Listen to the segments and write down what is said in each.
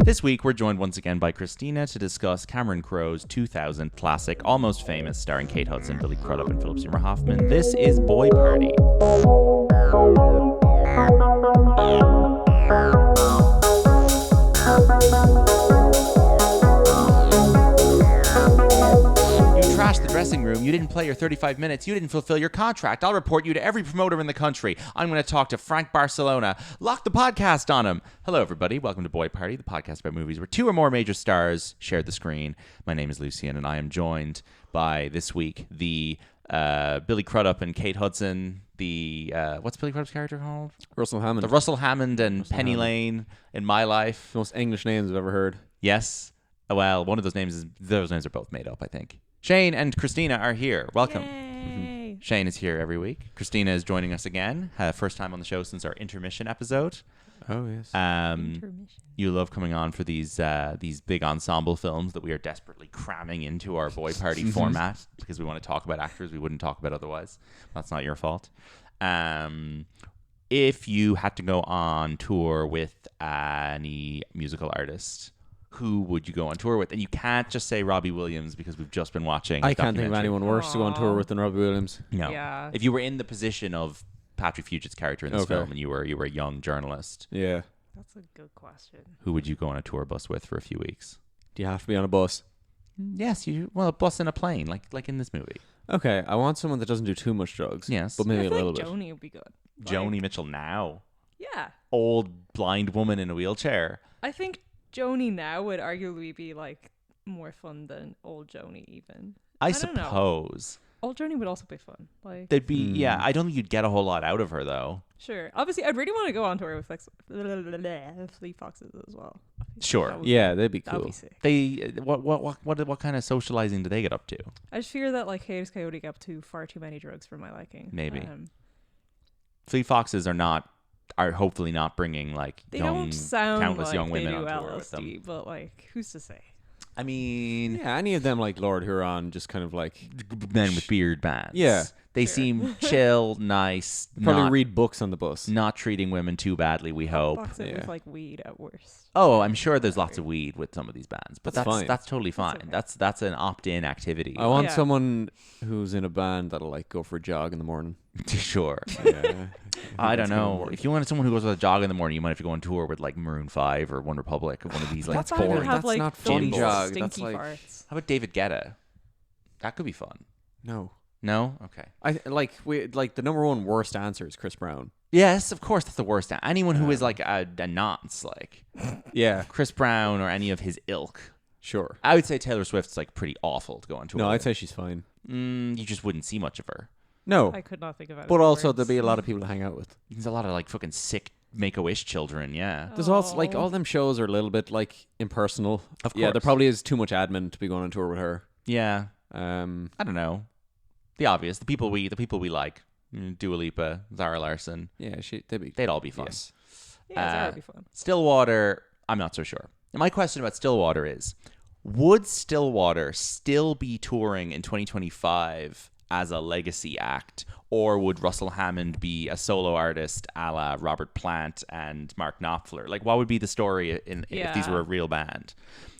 This week, we're joined once again by Christina to discuss Cameron Crowe's 2000 classic, Almost Famous, starring Kate Hudson, Billy Crudup, and Philip Seymour Hoffman. This is Boy Party. Trashed the dressing room. You didn't play your 35 minutes. You didn't fulfill your contract. I'll report you to every promoter in the country. I'm going to talk to Frank Barcelona. Lock the podcast on him. Hello, everybody. Welcome to Boy Party, the podcast about movies where two or more major stars share the screen. My name is Lucian, and I am joined by, this week, the Billy Crudup and Kate Hudson. The what's Billy Crudup's character called? Russell Hammond. The Russell Hammond and Russell Penny Hammond. Lane in my life. The most English names I've ever heard. Yes. Well, one of those names are both made up, I think. Shane and Christina are here. Welcome. Yay. Shane is here every week. Christina is joining us again. First time on the show since our intermission episode. Oh, yes. Intermission. You love coming on for these big ensemble films that we are desperately cramming into our Boy Party format because we want to talk about actors we wouldn't talk about otherwise. That's not your fault. If you had to go on tour with any musical artist, who would you go on tour with? And you can't just say Robbie Williams because we've just been watching I his can't think of documentary. anyone worse to go on tour with than Robbie Williams. No. Yeah. If you were in the position of Patrick Fugit's character in this Okay. film and you were a young journalist, Yeah. That's a good question. who would you go on a tour bus with for a few weeks? Do you have to be on a bus? Yes, a bus and a plane, like in this movie. Okay, I want someone that doesn't do too much drugs. Yes. But maybe I a feel little like bit. Joni would be good. Joni Mitchell now. Yeah. Old blind woman in a wheelchair. I think Joni now would arguably be like more fun than old Joni even. I don't know. suppose. Old Joni would also be fun. Like, They'd be, yeah, I don't think you'd get a whole lot out of her, though. sure. Obviously, I'd really want to go on tour with like Fleet Foxes as well. Sure. That would Yeah, they'd be That would cool. be sick. They, what kind of socializing do they get up to? I just fear that like Hayes Coyote get up to far too many drugs for my liking. Maybe. Fleet Foxes are hopefully not bringing like They young, don't sound countless like young they women do on tour with them. LSD, but like, who's to say? I mean, Yeah, any of them like Lord Huron just kind of like men with beard bands. Yeah. They Sure. seem chill, nice, probably not, read books on the bus. not treating women too badly, we hope. Box it Yeah. with like weed at worst. Oh, I'm sure there's lots of weed with some of these bands, but That's fine. that's totally fine. okay. That's an opt-in activity. I want Yeah. someone who's in a band that'll like go for a jog in the morning. Sure. Yeah. I don't That's gonna know. work. If you wanted someone who goes for a jog in the morning, you might have to go on tour with like Maroon 5 or One Republic or one of these like That's boring. boring. Have That's like not the fun little jog. That's Stinky like- farts. How about David Guetta? That could be fun. No. No? Okay. I like the number one worst answer is Chris Brown. Yes, of course that's the worst. Anyone who is like a nonce, like Yeah, Chris Brown or any of his ilk. sure. I would say Taylor Swift's like pretty awful to go on tour. No, I'd with. say she's fine. You just wouldn't see much of her. No, I could not think of it. but also there'll be a lot of people to hang out with. There's a lot of like fucking sick Make-A-Wish children, yeah. There's also like Oh. all them shows are a little bit like impersonal. Of Yeah, there course. probably is too much admin to be going on tour with her. Yeah. Um, I don't know. The obvious. The people we like. Dua Lipa, Zara Larson. yeah, They'd all be fun. Yes. Yeah, that would be fun. Stillwater, I'm not so sure. And my question about Stillwater is, would Stillwater still be touring in 2025 as a legacy act, or would Russell Hammond be a solo artist a la Robert Plant and Mark Knopfler? Like, what would be the story if these were a real band?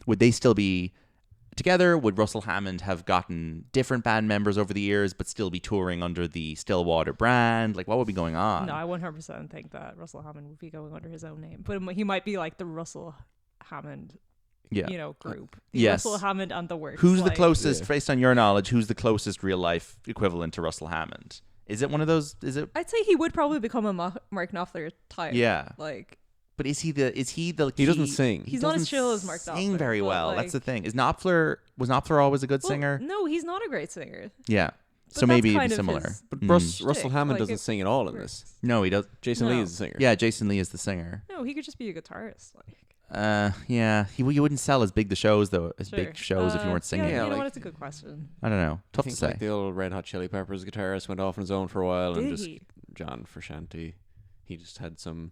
Would they still be together? Would Russell Hammond have gotten different band members over the years but still be touring under the Stillwater brand? Like, what would be going on? No, I 100% think that Russell Hammond would be going under his own name, but he might be like the Russell Hammond, Yeah. group. The Yes. Russell Hammond and the Works. Who's the like- closest, Yeah. based on your knowledge, who's the closest real life equivalent to Russell Hammond? Is it one of those? Is it? I'd say he would probably become a Mark Knopfler type. Yeah. Like, But is he the? He key- doesn't sing. He's not as doesn't chill as Mark Sing Knopfler, very but, well. like- That's the thing. Was Knopfler always a good well, singer? no, he's not a great singer. Yeah. But So that's maybe it'd kind be of similar. his But Mm. Russell shtick, Hammond like, doesn't it sing at all in works. this. No, he does. Jason No. Lee is the singer. Yeah, Jason Lee is the singer. No, he could just be a guitarist. Like, Yeah. You wouldn't sell as big shows though, as sure. big shows if you weren't singing. Yeah, Yeah, you know like- what? It's a good question. I don't know. I Tough to think say. like the old Red Hot Chili Peppers guitarist went off on his own for a while, and Did just he? John Frusciante, he just had some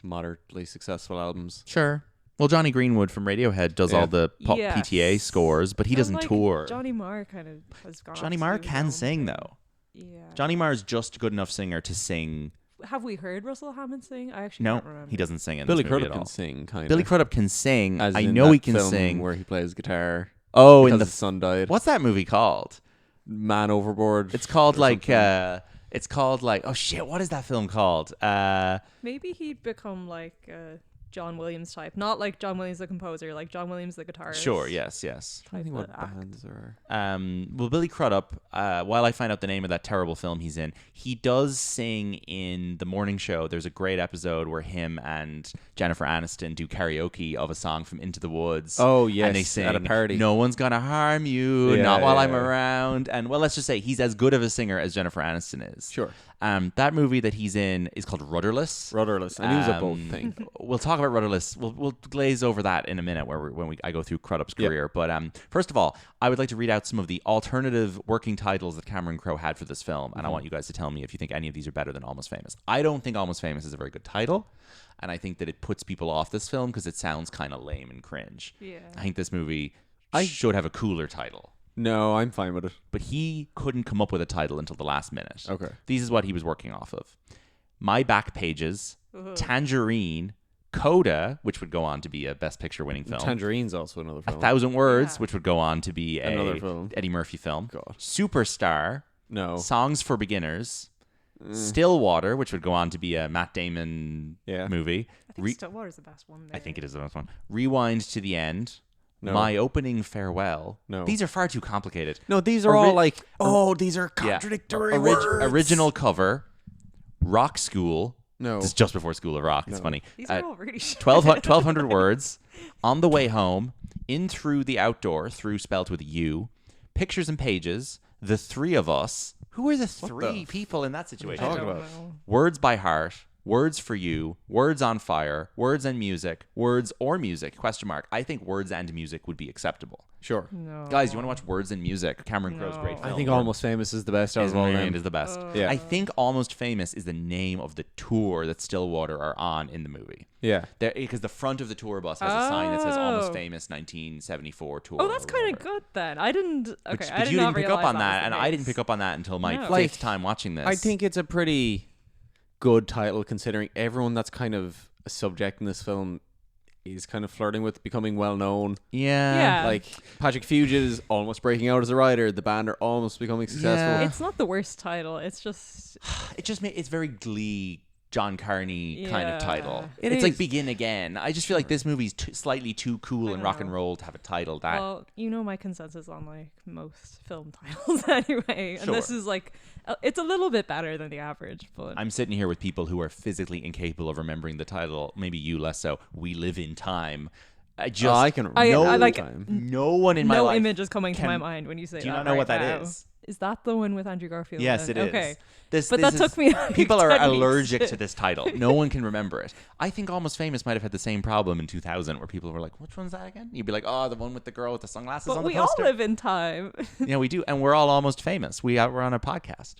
moderately successful albums. Sure. Well, Johnny Greenwood from Radiohead does Yeah. all the pop Yes. PTA scores, but he And, doesn't like, tour. Johnny Marr kind of has gone. Johnny off to Marr do his can own sing thing. though. Yeah. Johnny Marr is just a good enough singer to sing Have we heard Russell Hammond sing? I actually No, can't remember. he doesn't sing in Billy this movie Crudup at all. can sing, kind of. Billy Crudup can sing. As I in know that he can film sing. where he plays guitar. Oh, because in the his son died. what's that movie called? Man Overboard. It's called or like something. it's called like oh shit, what is that film called? Maybe he'd become like John Williams type, not like John Williams the composer, like John Williams the guitarist. Sure, yes. I think type what of act. bands are. Well, Billy Crudup, while I find out the name of that terrible film he's in, he does sing in the morning show. There's a great episode where him and Jennifer Aniston do karaoke of a song from Into the Woods. Oh, yes, and they sing at a party. "No one's gonna harm you, Yeah, not while I'm yeah. around." And well, let's just say he's as good of a singer as Jennifer Aniston is. Sure. That movie that he's in is called Rudderless. Rudderless. And he was a both thing. We'll talk about Rudderless. We'll glaze over that in a minute I go through Crudup's career. But first of all, I would like to read out some of the alternative working titles that Cameron Crowe had for this film, and I want you guys to tell me if you think any of these are better than Almost Famous. I don't think Almost Famous is a very good title, and I think that it puts people off this film because it sounds kind of lame and cringe. Yeah. I think this movie should have a cooler title. No, I'm fine with it. But he couldn't come up with a title until the last minute. Okay. This is what he was working off of. My Back Pages, Tangerine, Coda, which would go on to be a Best Picture winning film. Tangerine's also another film. 1,000 Words, Yeah. which would go on to be Another film. Eddie Murphy film. God. Superstar, No. Songs for Beginners, Stillwater, which would go on to be a Matt Damon movie. I think Stillwater's the best one. There. I think it is the best one. Rewind to the End. No. My Opening Farewell. No. These are far too complicated. No, these are all like, these are Yeah. contradictory words. Original cover. Rock School. No. This is just before School of Rock. It's funny. These are all really short. 1,200 words. On the Way Home. In Through the Outdoor. Through spelled with U. Pictures and Pages. The Three of Us. Who are the three people in that situation? I Talk don't about. know. Words by Heart. Words for You, Words on Fire, Words and Music, Words or Music, question mark. I think Words and Music would be acceptable. Sure. No. Guys, you want to watch Words and Music? Cameron Crowe's great No. film. I think Almost Famous is the best out is of all named them. is the best. Yeah. I think Almost Famous is the name of the tour that Stillwater are on in the movie. Yeah. Because the front of the tour bus has a sign that says Almost Oh. Famous 1974 tour. Oh, that's or kind of whatever. good then. I didn't. Okay, But I did you not didn't pick up realize on that, was and the I didn't case. pick up on that until my No. fifth time watching this. I think it's a pretty good title considering everyone that's kind of a subject in this film is kind of flirting with becoming well known. Yeah. Yeah. Like Patrick Fugit is almost breaking out as a writer. The band are almost becoming successful. Yeah. It's not the worst title. It's just It just it's very Glee, John Carney kind of Yeah. title. It It's like is. Begin Again. I just feel like this movie's slightly too cool I and rock and know. roll to have a title that. well, you know my consensus on like most film titles anyway, and this Sure. is like it's a little bit better than the average, but I'm sitting here with people who are physically incapable of remembering the title. Maybe you less so. We Live in Time. I just I can I remember like- time. no one in my no life. image is coming to my can- mind when you say Do you that not know right what that now. is? Is that the one with Andrew Garfield? Yes, in? it is. Okay. This, But this that is- took me like People are 10 weeks allergic to- to this title. No one can remember it. I think Almost Famous might have had the same problem in 2000, where people were like, "Which one's that again?" You'd be like, "Oh, the one with the girl with the sunglasses But on the we all poster." live in time. Yeah, we do, and we're all almost famous. We're on a podcast.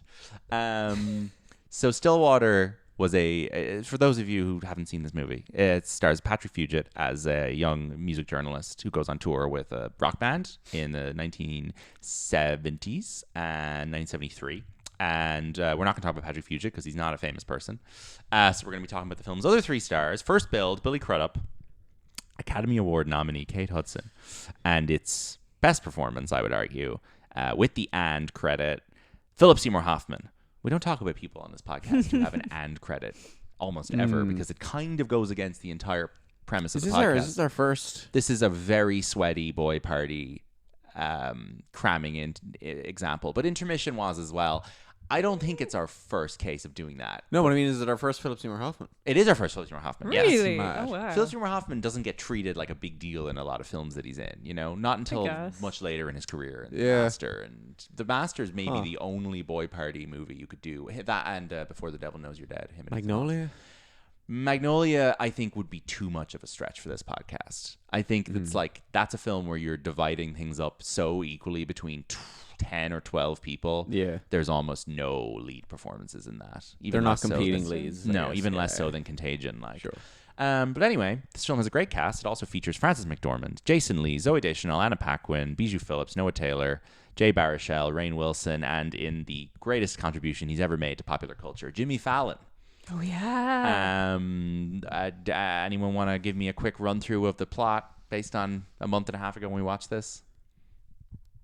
So Stillwater was for those of you who haven't seen this movie, it stars Patrick Fugit as a young music journalist who goes on tour with a rock band in the 1970s and 1973. And we're not going to talk about Patrick Fugit because he's not a famous person. So we're going to be talking about the film's other three stars. First billed, Billy Crudup, Academy Award nominee Kate Hudson, and its best performance, I would argue, with the "and" credit, Philip Seymour Hoffman. We don't talk about people on this podcast who have an "and" cradded almost ever because it kind of goes against the entire premise of the podcast. Is this our first? This is a very sweaty boy party cramming in example, but Intermission was as well. I don't think it's our first case of doing that. No, but I mean, is it our first Philip Seymour Hoffman? It is our first Philip Seymour Hoffman. Yes. Really? mad. Oh wow. Philip Seymour Hoffman doesn't get treated like a big deal in a lot of films that he's in, not until guess. much later in his career. And Yeah. The Master. And The Master is maybe the only boy party movie you could do. That and Before the Devil Knows You're Dead. Him and his mom. Magnolia? Magnolia, I think, would be too much of a stretch for this podcast. I think it's like that's a film where you're dividing things up so equally between 10 or 12 people. Yeah. There's almost no lead performances in that. Even They're not less so competing than- leads. I No, guess. even less Yeah. so than Contagion. Sure. But anyway, this film has a great cast. It also features Frances McDormand, Jason Lee, Zooey Deschanel, Anna Paquin, Bijou Phillips, Noah Taylor, Jay Baruchel, Rainn Wilson, and in the greatest contribution he's ever made to popular culture, Jimmy Fallon. Oh yeah. Anyone want to give me a quick run through of the plot based on a month and a half ago when we watched this?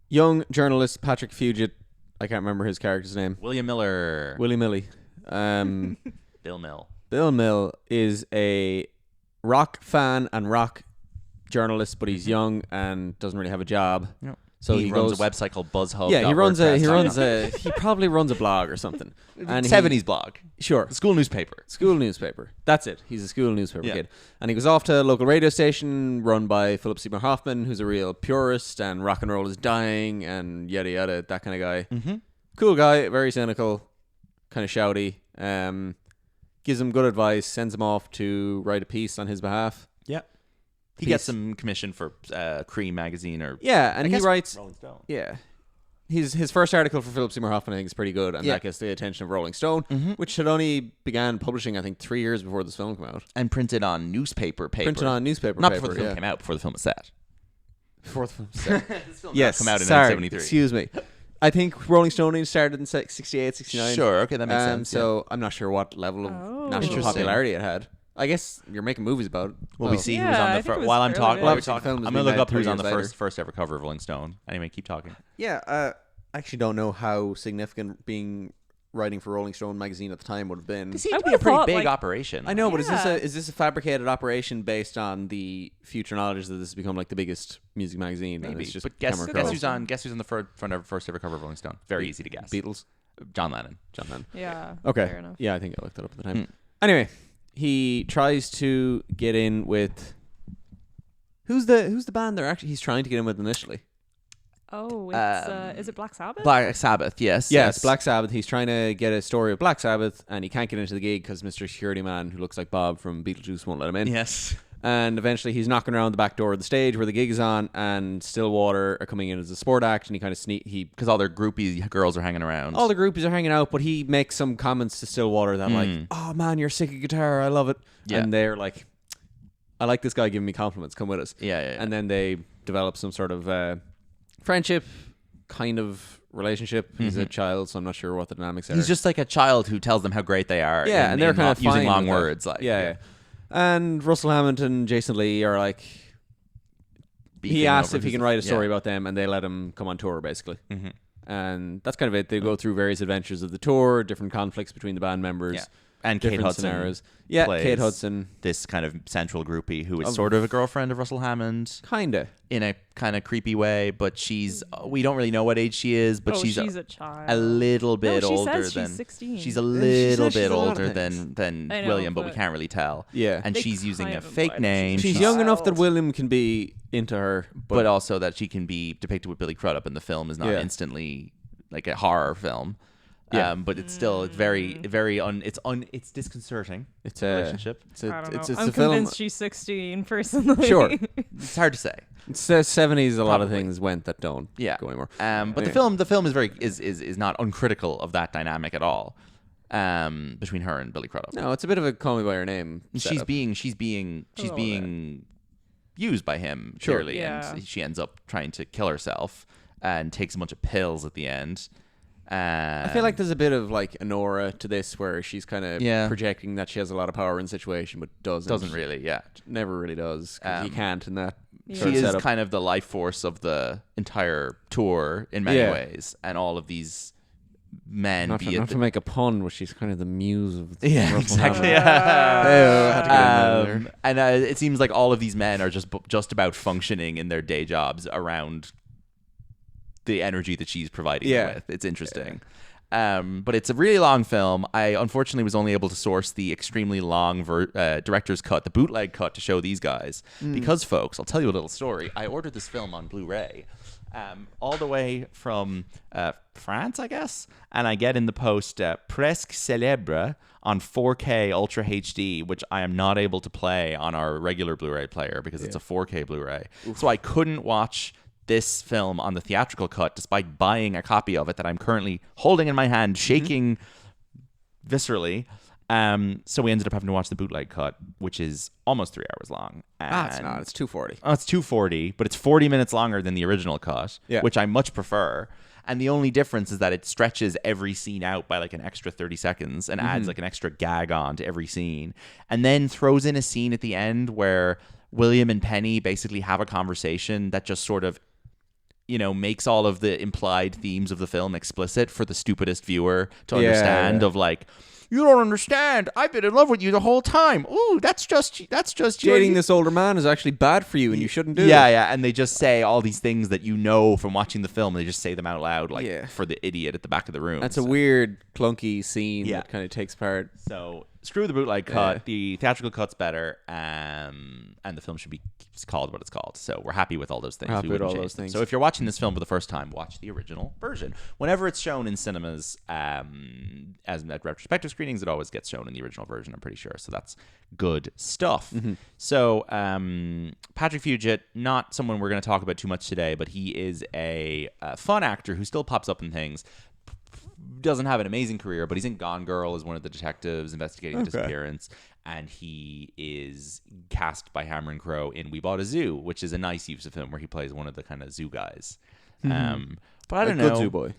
Young journalist Patrick Fugit. I can't remember his character's name. William Miller. Willie Millie. Bill Mill. Bill Mill is a rock fan and rock journalist, but he's young and doesn't really have a job. Yep. So he runs a website called BuzzHub. Yeah, he probably runs a blog or something. And 70s blog. Sure. School newspaper. School newspaper. That's it. He's a school newspaper Yeah. kid. And he goes off to a local radio station run by Philip Seymour Hoffman, who's a real purist and rock and roll is dying and yada yada, that kind of guy. Mm-hmm. Cool guy, very cynical, kind of shouty. Gives him good advice, sends him off to write a piece on his behalf. Yeah. He gets some commission for Cream magazine or And I he guess writes Rolling Stone. Yeah. His first article for Philip Seymour Hoffman, I think, is pretty good, and Yeah. that gets the attention of Rolling Stone, which had only began publishing, I think, 3 years before this film came out. And printed on newspaper paper. Printed on newspaper Not paper, before the film came out, before the film was set. Before the film set. This film Yes, come out in sorry, 1973. excuse me. I think Rolling Stone started in 68, 69. Sure, okay, that makes sense. So I'm not sure what level of national Interesting. popularity it had. I guess you're making movies about it. Will we see who's Yeah, on I the think it first? was While I'm fairly talking, big. while Well, we're talking, the film I'm was gonna look made up who's 3 on the years first ever cover of Rolling Stone. Anyway, keep talking. Yeah, I actually don't know how significant being writing for Rolling Stone magazine at the time would have been. It seemed I to be a would've pretty thought, big like- operation. I know, but Yeah. is this a fabricated operation based on the future knowledge that this has become like the biggest music magazine? And Maybe, it's just but guess Cameron guess Crowe. who's on? Guess who's on the front of first ever cover of Rolling Stone? Very easy to guess. Beatles. John Lennon. John Lennon. Yeah. Okay. Fair enough. Yeah, I think I looked that up at the time. Anyway, he tries to get in with who's the band he's trying to get in with initially? Oh, it's is it Black Sabbath? Black Sabbath. Yes. Yes, Black Sabbath. He's trying to get a story of Black Sabbath, and he can't get into the gig because Mr. Security Man, who looks like Bob from Beetlejuice, won't let him in. Yes. And eventually he's knocking around the back door of the stage where the gig is on, and Stillwater are coming in as a sport act, and he kind of Because all their groupie girls are hanging around. all the groupies are hanging out, but he makes some comments to Stillwater that like, oh man, you're sick of guitar, I love it. Yeah. And they're like, I like this guy giving me compliments, come with us. Yeah. And then they develop some sort of friendship kind of relationship. He's a child, so I'm not sure what the dynamics are. He's just like a child who tells them how great they are. Yeah, and they're kind of using fine long with that. words. Like yeah. And Russell Hammond and Jason Lee are like, beefing he asks over if he who's can the- write a story yeah. about them, and they let him come on tour, basically. And that's kind of it. They go through various adventures of the tour, different conflicts between the band members. Yeah. And Kate different Hudson scenarios. Yeah, plays Kate Hudson. this kind of central groupie who is sort of a girlfriend of Russell Hammond Kinda. in a kind of creepy way, but she's we don't really know what age she is, but Oh, she's she's a child. a little bit she older says she's than 16. she's a She little says she's bit a lot of older things. than I know, William, but we but- can't really tell. Yeah. And They she's using kind a of fake imply that name. She's she's young enough that child. William can be into her, but also that she can be depicted with Billy Crudup in the film is not Yeah. instantly like a horror film. Yeah. But it's still it's it's disconcerting. it's The a relationship. It's I a, don't know. it's I'm a film. convinced she's 16 personally. Sure. It's hard to say. It's the 70s. A lot of Probably. things went that don't Yeah. go anymore. But Anyway. the film is very is not uncritical of that dynamic at all. Between her and Billy Crudup. No, it's a bit of a Call Me by Your Name. She's setup. being little used by him Sure. purely, Yeah. and she ends up trying to kill herself and takes a bunch of pills at the end. I feel like there's a bit of like an aura to this where she's kind of Yeah. projecting that she has a lot of power in the situation, but doesn't really, yeah. Never really does. 'Cause you can't in that. Yeah. sort She of is setup. kind of the life force of the entire tour in many Yeah. ways, and all of these men, not, be to, it not to make a pun, but she's kind of the muse of the yeah, Russell exactly. Hammond. I had to get in there. And it seems like all of these men are just about functioning in their day jobs around the energy that she's providing them Yeah. with. It's interesting. But it's a really long film. I unfortunately was only able to source the extremely long director's cut, the bootleg cut, to show these guys. Because, folks, I'll tell you a little story. I ordered this film on Blu-ray all the way from France, I guess. And I get in the post Presque Célèbre on 4K Ultra HD, which I am not able to play on our regular Blu-ray player because it's a 4K Blu-ray. So I couldn't watch this film on the theatrical cut despite buying a copy of it that I'm currently holding in my hand, shaking viscerally. So we ended up having to watch the bootleg cut, which is almost 3 hours long. It's not. It's 240. Oh, it's 240, but it's 40 minutes longer than the original cut, Yeah. which I much prefer. And the only difference is that it stretches every scene out by like an extra 30 seconds and adds like an extra gag on to every scene. And then throws in a scene at the end where William and Penny basically have a conversation that just sort of, makes all of the implied themes of the film explicit for the stupidest viewer to understand of like, you don't understand. I've been in love with you the whole time. Ooh, that's just Dating this older man is actually bad for you and you shouldn't do it. Yeah. And they just say all these things that from watching the film. They just say them out loud like for the idiot at the back of the room. That's a weird, clunky scene that kind of takes part. So screw the bootleg cut. The theatrical cut's better, and the film should be called what it's called. So we're happy with all those things. Happy with all those things. So if you're watching this film for the first time, watch the original version. Whenever it's shown in cinemas, as at retrospective screenings, it always gets shown in the original version, I'm pretty sure. So that's good stuff. So Patrick Fugit, not someone we're going to talk about too much today, but he is a fun actor who still pops up in things. Doesn't have an amazing career, but he's in Gone Girl as one of the detectives investigating the disappearance, and he is cast by Cameron Crowe in We Bought a Zoo, which is a nice use of him where he plays one of the kind of zoo guys. But I don't know. Good zoo boy.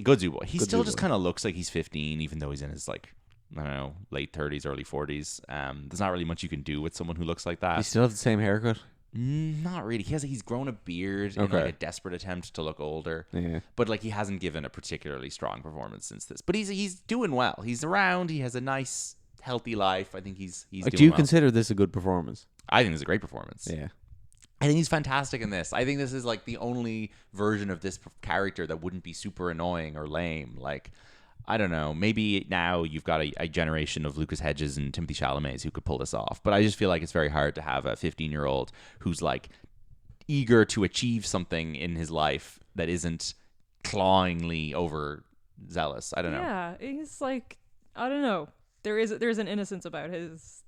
Good zoo boy. He still just kind of looks like he's 15, even though he's in his like, I don't know, late 30s, early 40s. There's not really much you can do with someone who looks like that. He still has the same haircut? Not really. He's grown a beard in like a desperate attempt to look older. Yeah. But like he hasn't given a particularly strong performance since this. But he's doing well. He's around. He has a nice, healthy life. I think he's doing do you well. consider this a good performance? I think it's a great performance. Yeah. I think he's fantastic in this. I think this is like the only version of this character that wouldn't be super annoying or lame. Like, I don't know. Maybe now you've got a generation of Lucas Hedges and Timothy Chalamet who could pull this off. But I just feel like it's very hard to have a 15-year-old who's like eager to achieve something in his life that isn't clawingly overzealous. I don't know. Yeah, he's like, I don't know. There's an innocence about his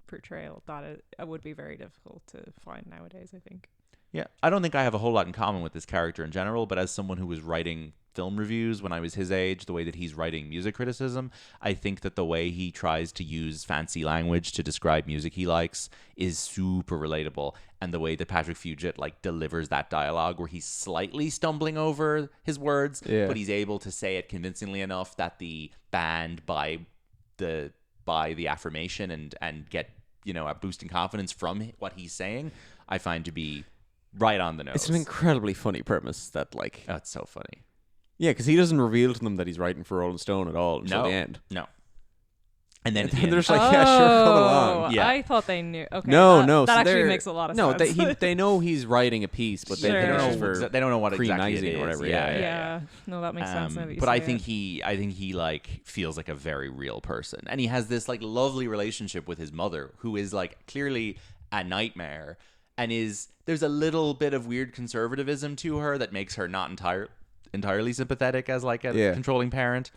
portrayal that it would be very difficult to find nowadays, I think. Yeah, I don't think I have a whole lot in common with this character in general, but as someone who was writing film reviews when I was his age, the way that he's writing music criticism, I think that the way he tries to use fancy language to describe music he likes is super relatable. And the way that Patrick Fugit like delivers that dialogue where he's slightly stumbling over his words, but he's able to say it convincingly enough that the band buy the affirmation and get, a boost in confidence from what he's saying, I find to be right on the nose. It's an incredibly funny premise that like... Oh, it's so funny. Yeah, because he doesn't reveal to them that he's writing for Rolling Stone at all until the end. No. And then they're just like, yeah, sure, come along. Yeah. I thought they knew. Okay, No. That So actually makes a lot of sense. No, they know he's writing a piece, but they don't know what Cree exactly magazine it is. or whatever. Yeah. No, that makes sense. Now that you But say I it. think he like feels like a very real person, and he has this like lovely relationship with his mother, who is like clearly a nightmare, and there's a little bit of weird conservatism to her that makes her not entirely sympathetic as like a controlling parent,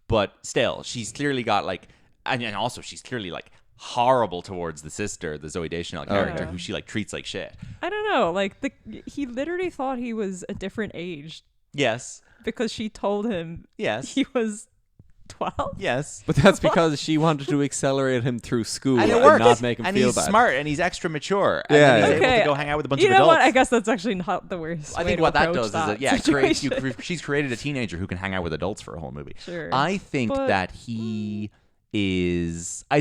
but still she's clearly got like, and also she's clearly like horrible towards the sister, the Zooey Deschanel character, who she like treats like shit. I don't know, like he literally thought he was a different age. Yes. Because she told him he was 12. Yes. But that's because she wanted to accelerate him through school and not make him and feel he's bad. smart and he's extra mature. And then he's able to go hang out with a bunch of adults. You know what? I guess that's actually not the worst. I think way what to that does approach is situation. she's created a teenager who can hang out with adults for a whole movie. Sure. I think that I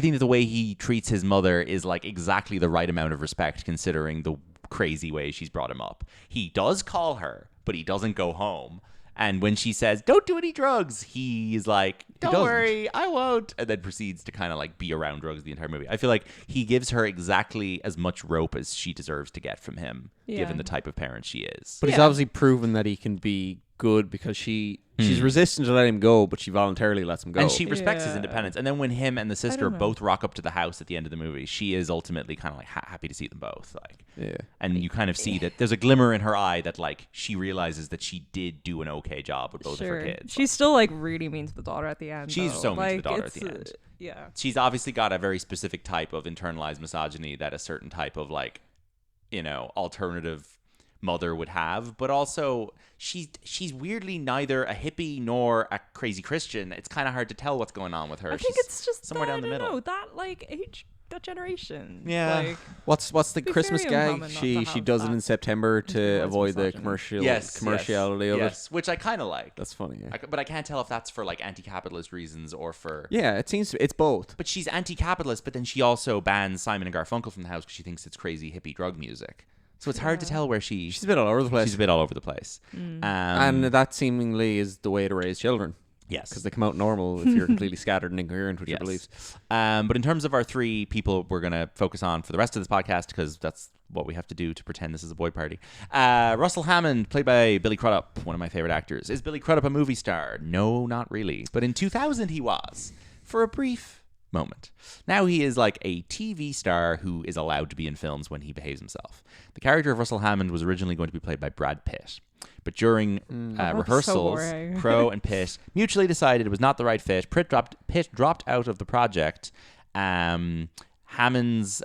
think that the way he treats his mother is like exactly the right amount of respect considering the crazy way she's brought him up. He does call her, but he doesn't go home. And when she says, "Don't do any drugs," he's like, "Don't worry, I won't," and then proceeds to kind of like be around drugs the entire movie. I feel like he gives her exactly as much rope as she deserves to get from him, given the type of parent she is. But he's obviously proven that he can be good because she's resistant to let him go, but she voluntarily lets him go. And she respects his independence. And then when him and the sister both rock up to the house at the end of the movie, she is ultimately kind of like happy to see them both. And you kind of see that there's a glimmer in her eye that like she realizes that she did do an okay job with both of her kids. She's still like really mean to the daughter at the end. She's though. so mean like, to the daughter at the end. Yeah. She's obviously got a very specific type of internalized misogyny that a certain type of like, alternative mother would have, but also she's weirdly neither a hippie nor a crazy Christian. It's kind of hard to tell what's going on with her. I think she's it's just somewhere down the middle. Know, that like age that generation. Yeah. Like, What's the be Christmas very gag? uncommon not She to have does it that in September to internalized avoid the misogyny. commerciality of it. Yes, which I kind of like. That's funny. Yeah. But I can't tell if that's for like anti-capitalist reasons or for. Yeah, it seems it's both. But she's anti-capitalist, but then she also bans Simon and Garfunkel from the house because she thinks it's crazy hippie drug music. So it's hard to tell where She's a bit all over the place. she's a bit all over the place. And that seemingly is the way to raise children. Yes. Because they come out normal if you're completely scattered and incoherent with your beliefs. But in terms of our three people we're going to focus on for the rest of this podcast, because that's what we have to do to pretend this is a boy party. Russell Hammond, played by Billy Crudup, one of my favorite actors. Is Billy Crudup a movie star? No, not really. But in 2000 he was, for a brief moment. Now he is like a TV star who is allowed to be in films when he behaves himself. The character of Russell Hammond was originally going to be played by Brad Pitt. But during rehearsals, Crowe and Pitt mutually decided it was not the right fit. Pitt dropped out of the project. Hammond's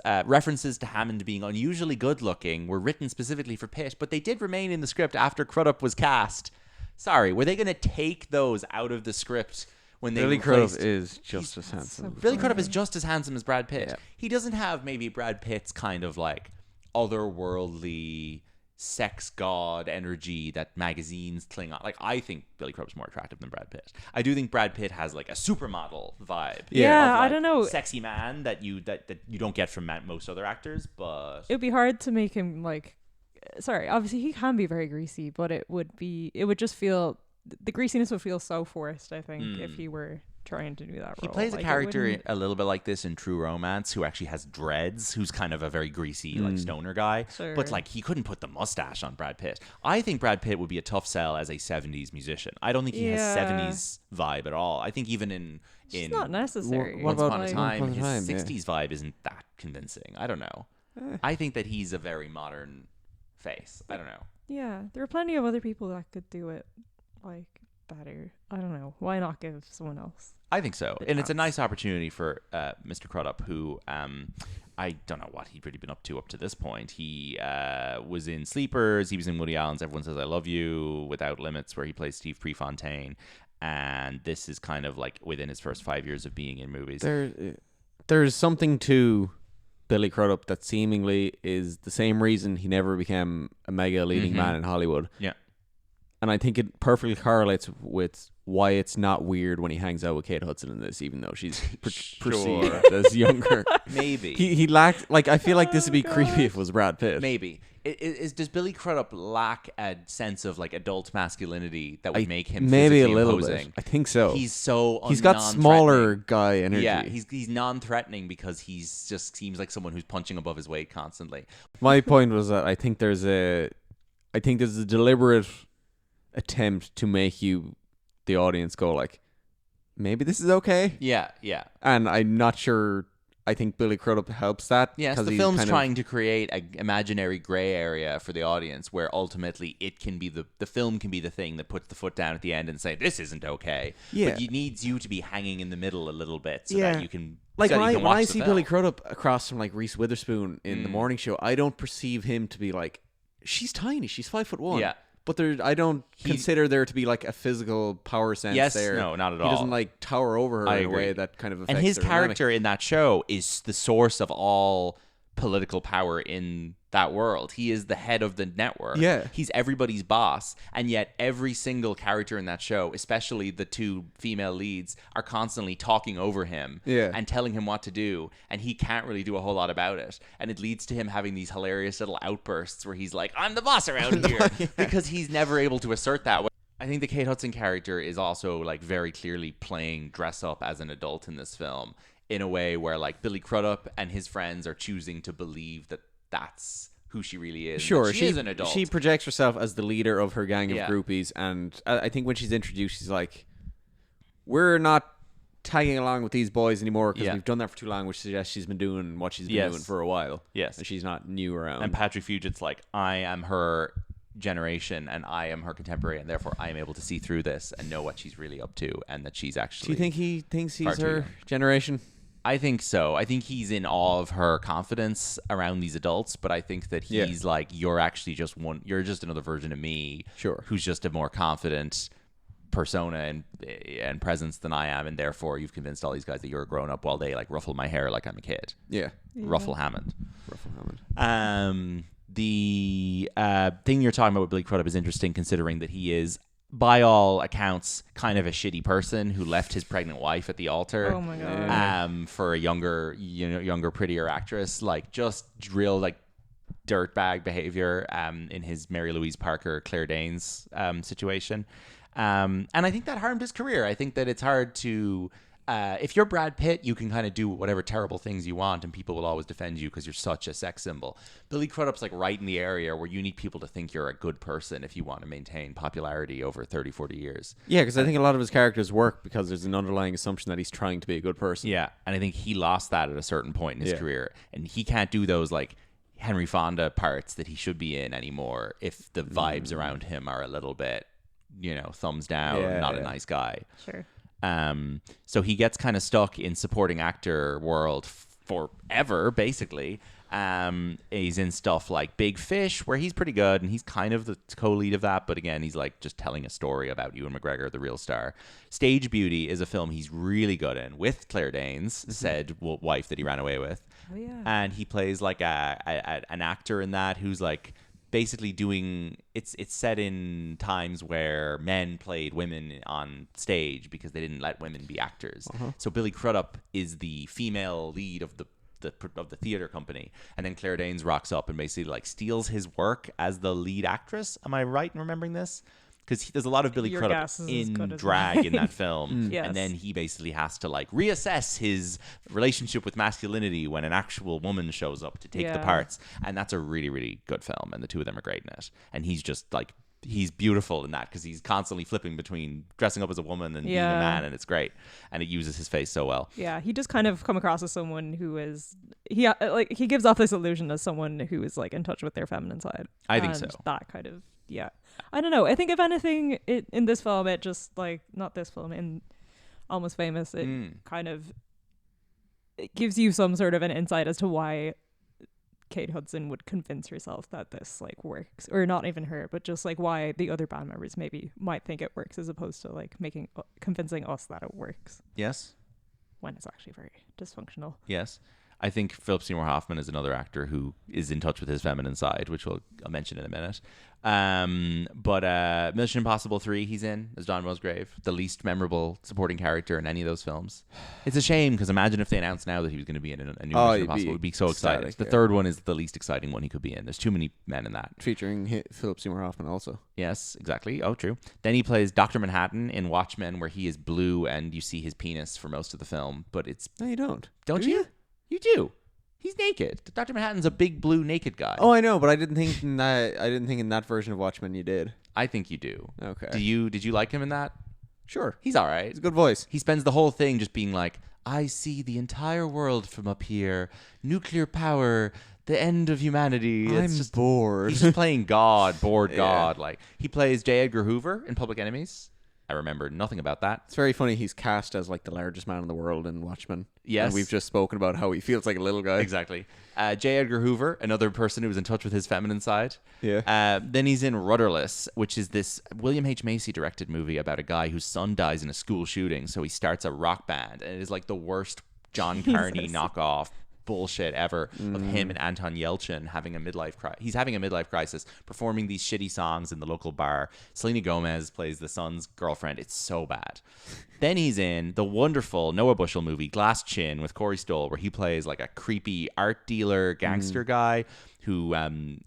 references to Hammond being unusually good-looking were written specifically for Pitt, but they did remain in the script after Crudup was cast. Sorry, were they going to take those out of the script when they Billy replaced... Crudup is just as handsome. Billy Crudup is just as handsome as Brad Pitt. Yeah. He doesn't have maybe Brad Pitt's kind of like otherworldly sex god energy that magazines cling on. Like, I think Billy Crudup's more attractive than Brad Pitt. I do think Brad Pitt has like a supermodel vibe. Yeah, of, like, I don't know. Sexy man that you don't get from most other actors, but It would be hard to make him like. Sorry, obviously he can be very greasy, but it would just feel the greasiness would feel so forced. I think if he were trying to do that role. He plays a character a little bit like this in True Romance who actually has dreads, who's kind of a very greasy like stoner guy. Sure. But like he couldn't put the mustache on Brad Pitt. I think Brad Pitt would be a tough sell as a 70s musician. I don't think he has 70s vibe at all. I think even in it's not necessary. Once Upon a like, Time, his 60s vibe isn't that convincing. I don't know. I think that he's a very modern face. I don't know. Yeah, there are plenty of other people that could do it like better. I don't know. Why not give someone else? I think so. And it's a nice opportunity for Mr. Crudup, who I don't know what he'd really been up to this point. He was in Sleepers. He was in Woody Allen's Everyone Says I Love You, Without Limits, where he plays Steve Prefontaine. And this is kind of like within his first 5 years of being in movies. There's something to Billy Crudup that seemingly is the same reason he never became a mega leading man in Hollywood. Yeah. And I think it perfectly correlates with why it's not weird when he hangs out with Kate Hudson in this, even though she's perceived as younger. Maybe. He lacked, like, I feel like this would be creepy if it was Brad Pitt. Maybe. Does Billy Crudup lack a sense of like adult masculinity that would make him maybe a physically little imposing? bit? I think so. He's got smaller guy energy. Yeah, he's non-threatening because he's just seems like someone who's punching above his weight constantly. My point was that I think there's a deliberate attempt to make the audience go like, maybe this is okay. Yeah. And I'm not sure. I think Billy Crudup helps that. Yes, the film's trying to create an imaginary gray area for the audience where ultimately it can be the film can be the thing that puts the foot down at the end and say, this isn't okay. Yeah. But it needs you to be hanging in the middle a little bit so that you can like so when you can I watch see the Billy film. Crudup across from like Reese Witherspoon in the morning show, I don't perceive him to be like, she's tiny, she's 5'1". Yeah. But I don't consider there to be like a physical power sense there. No, not at all. He doesn't like tower over her I in agree. a way that kind of affects And his the dynamic. character in that show is the source of all political power in that world. He is the head of the network. Yeah. He's everybody's boss. And yet every single character in that show, especially the two female leads, are constantly talking over him and telling him what to do. And he can't really do a whole lot about it. And it leads to him having these hilarious little outbursts where he's like, I'm the boss around here. Because he's never able to assert that. I think the Kate Hudson character is also like very clearly playing dress up as an adult in this film in a way where like Billy Crudup and his friends are choosing to believe that that's who she really is. Sure, she is an adult. She projects herself as the leader of her gang of Yeah. groupies, and I think when she's introduced, she's like, "We're not tagging along with these boys anymore because we've done that for too long," which suggests she's been doing what she's been doing for a while. Yes, and she's not new around. And Patrick Fugit's like, I am her generation and I am her contemporary, and therefore I am able to see through this and know what she's really up to, and that she's actually. Do you think he thinks he's too her young. generation? I think so. I think he's in awe of her confidence around these adults, but I think that he's like, you're actually just you're just another version of me. Sure. Who's just a more confident persona and presence than I am, and therefore you've convinced all these guys that you're a grown up while they like ruffle my hair like I'm a kid. Yeah. Ruffle Hammond. The thing you're talking about with Billy Crudup is interesting, considering that he is, by all accounts, kind of a shitty person who left his pregnant wife at the altar. Oh my god. For a younger, prettier actress, like just real like dirtbag behavior. In his Mary Louise Parker, Claire Danes situation, and I think that harmed his career. I think that it's hard to. If you're Brad Pitt, you can kind of do whatever terrible things you want and people will always defend you because you're such a sex symbol. Billy Crudup's like right in the area where you need people to think you're a good person if you want to maintain popularity over 30, 40 years. Yeah, because I think a lot of his characters work because there's an underlying assumption that he's trying to be a good person. Yeah, and I think he lost that at a certain point in his career. And he can't do those like Henry Fonda parts that he should be in anymore if the vibes around him are a little bit, thumbs down, not a nice guy. Sure. So he gets kind of stuck in supporting actor world forever, basically. He's in stuff like Big Fish, where he's pretty good, and he's kind of the co-lead of that. But again, he's like just telling a story about Ewan McGregor, the real star. Stage Beauty is a film he's really good in with Claire Danes, said wife that he ran away with. Oh yeah. And he plays like an actor in that who's like basically doing it's set in times where men played women on stage because they didn't let women be actors. So Billy Crudup is the female lead of the theater company, and then Claire Danes rocks up and basically like steals his work as the lead actress. Am I right in remembering this? Because there's a lot of Billy Crudup in drag in that film. Yes. And then he basically has to like reassess his relationship with masculinity when an actual woman shows up to take the parts. And that's a really, really good film. And the two of them are great in it. And he's just like, he's beautiful in that because he's constantly flipping between dressing up as a woman and being a man. And it's great. And it uses his face so well. Yeah, he just kind of come across as someone who is, he gives off this illusion as someone who is like in touch with their feminine side. I think so. That kind of, I don't know. I think if anything, in this film, it just like, not this film, in Almost Famous, it kind of, it gives you some sort of an insight as to why Kate Hudson would convince herself that this like works, or not even her, but just like why the other band members maybe might think it works as opposed to like convincing us that it works. Yes. When it's actually very dysfunctional. Yes. I think Philip Seymour Hoffman is another actor who is in touch with his feminine side, which I'll mention in a minute. But Mission Impossible 3, he's in as John Musgrave, the least memorable supporting character in any of those films. It's a shame because imagine if they announced now that he was going to be in a new Mission Impossible. It would be so exciting. The third one is the least exciting one he could be in. There's too many men in that. Featuring Philip Seymour Hoffman also. Yes, exactly. Oh, true. Then he plays Dr. Manhattan in Watchmen, where he is blue and you see his penis for most of the film. But it's... No, you don't. Don't you? You do. He's naked. Dr. Manhattan's a big blue naked guy. Oh, I know, but I didn't think in that version of Watchmen you did. I think you do. Okay. Did you like him in that? Sure. He's all right. He's a good voice. He spends the whole thing just being like, I see the entire world from up here. Nuclear power, the end of humanity. I'm just bored. He's just playing God, bored God. Like he plays J. Edgar Hoover in Public Enemies. I remember nothing about that. It's very funny. He's cast as like the largest man in the world in Watchmen. Yes. And we've just spoken about how he feels like a little guy. Exactly. J. Edgar Hoover, another person who was in touch with his feminine side. Yeah. Then he's in Rudderless, which is this William H. Macy directed movie about a guy whose son dies in a school shooting. So he starts a rock band, and it is like the worst John Carney knockoff bullshit ever of him and Anton Yelchin having a midlife crisis. He's having a midlife crisis, performing these shitty songs in the local bar. Selena Gomez plays the son's girlfriend. It's so bad. Then he's in the wonderful Noah Bushell movie Glass Chin with Corey Stoll, where he plays like a creepy art dealer gangster guy who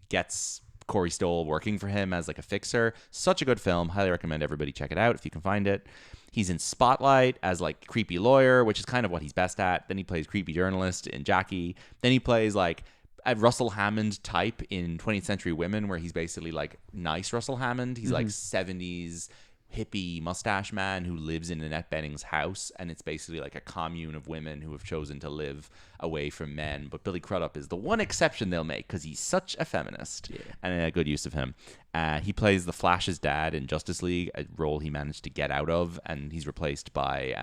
gets Corey Stoll working for him as like a fixer. Such a good film. Highly recommend everybody check it out if you can find it. He's in Spotlight as like creepy lawyer, which is kind of what he's best at. Then he plays creepy journalist in Jackie. Then he plays like a Russell Hammond type in 20th Century Women, where he's basically like nice Russell Hammond. He's like 70s hippie mustache man who lives in Annette Bening's house, and it's basically like a commune of women who have chosen to live away from men. But Billy Crudup is the one exception they'll make because he's such a feminist and a good use of him. He plays the Flash's dad in Justice League, a role he managed to get out of, and he's replaced by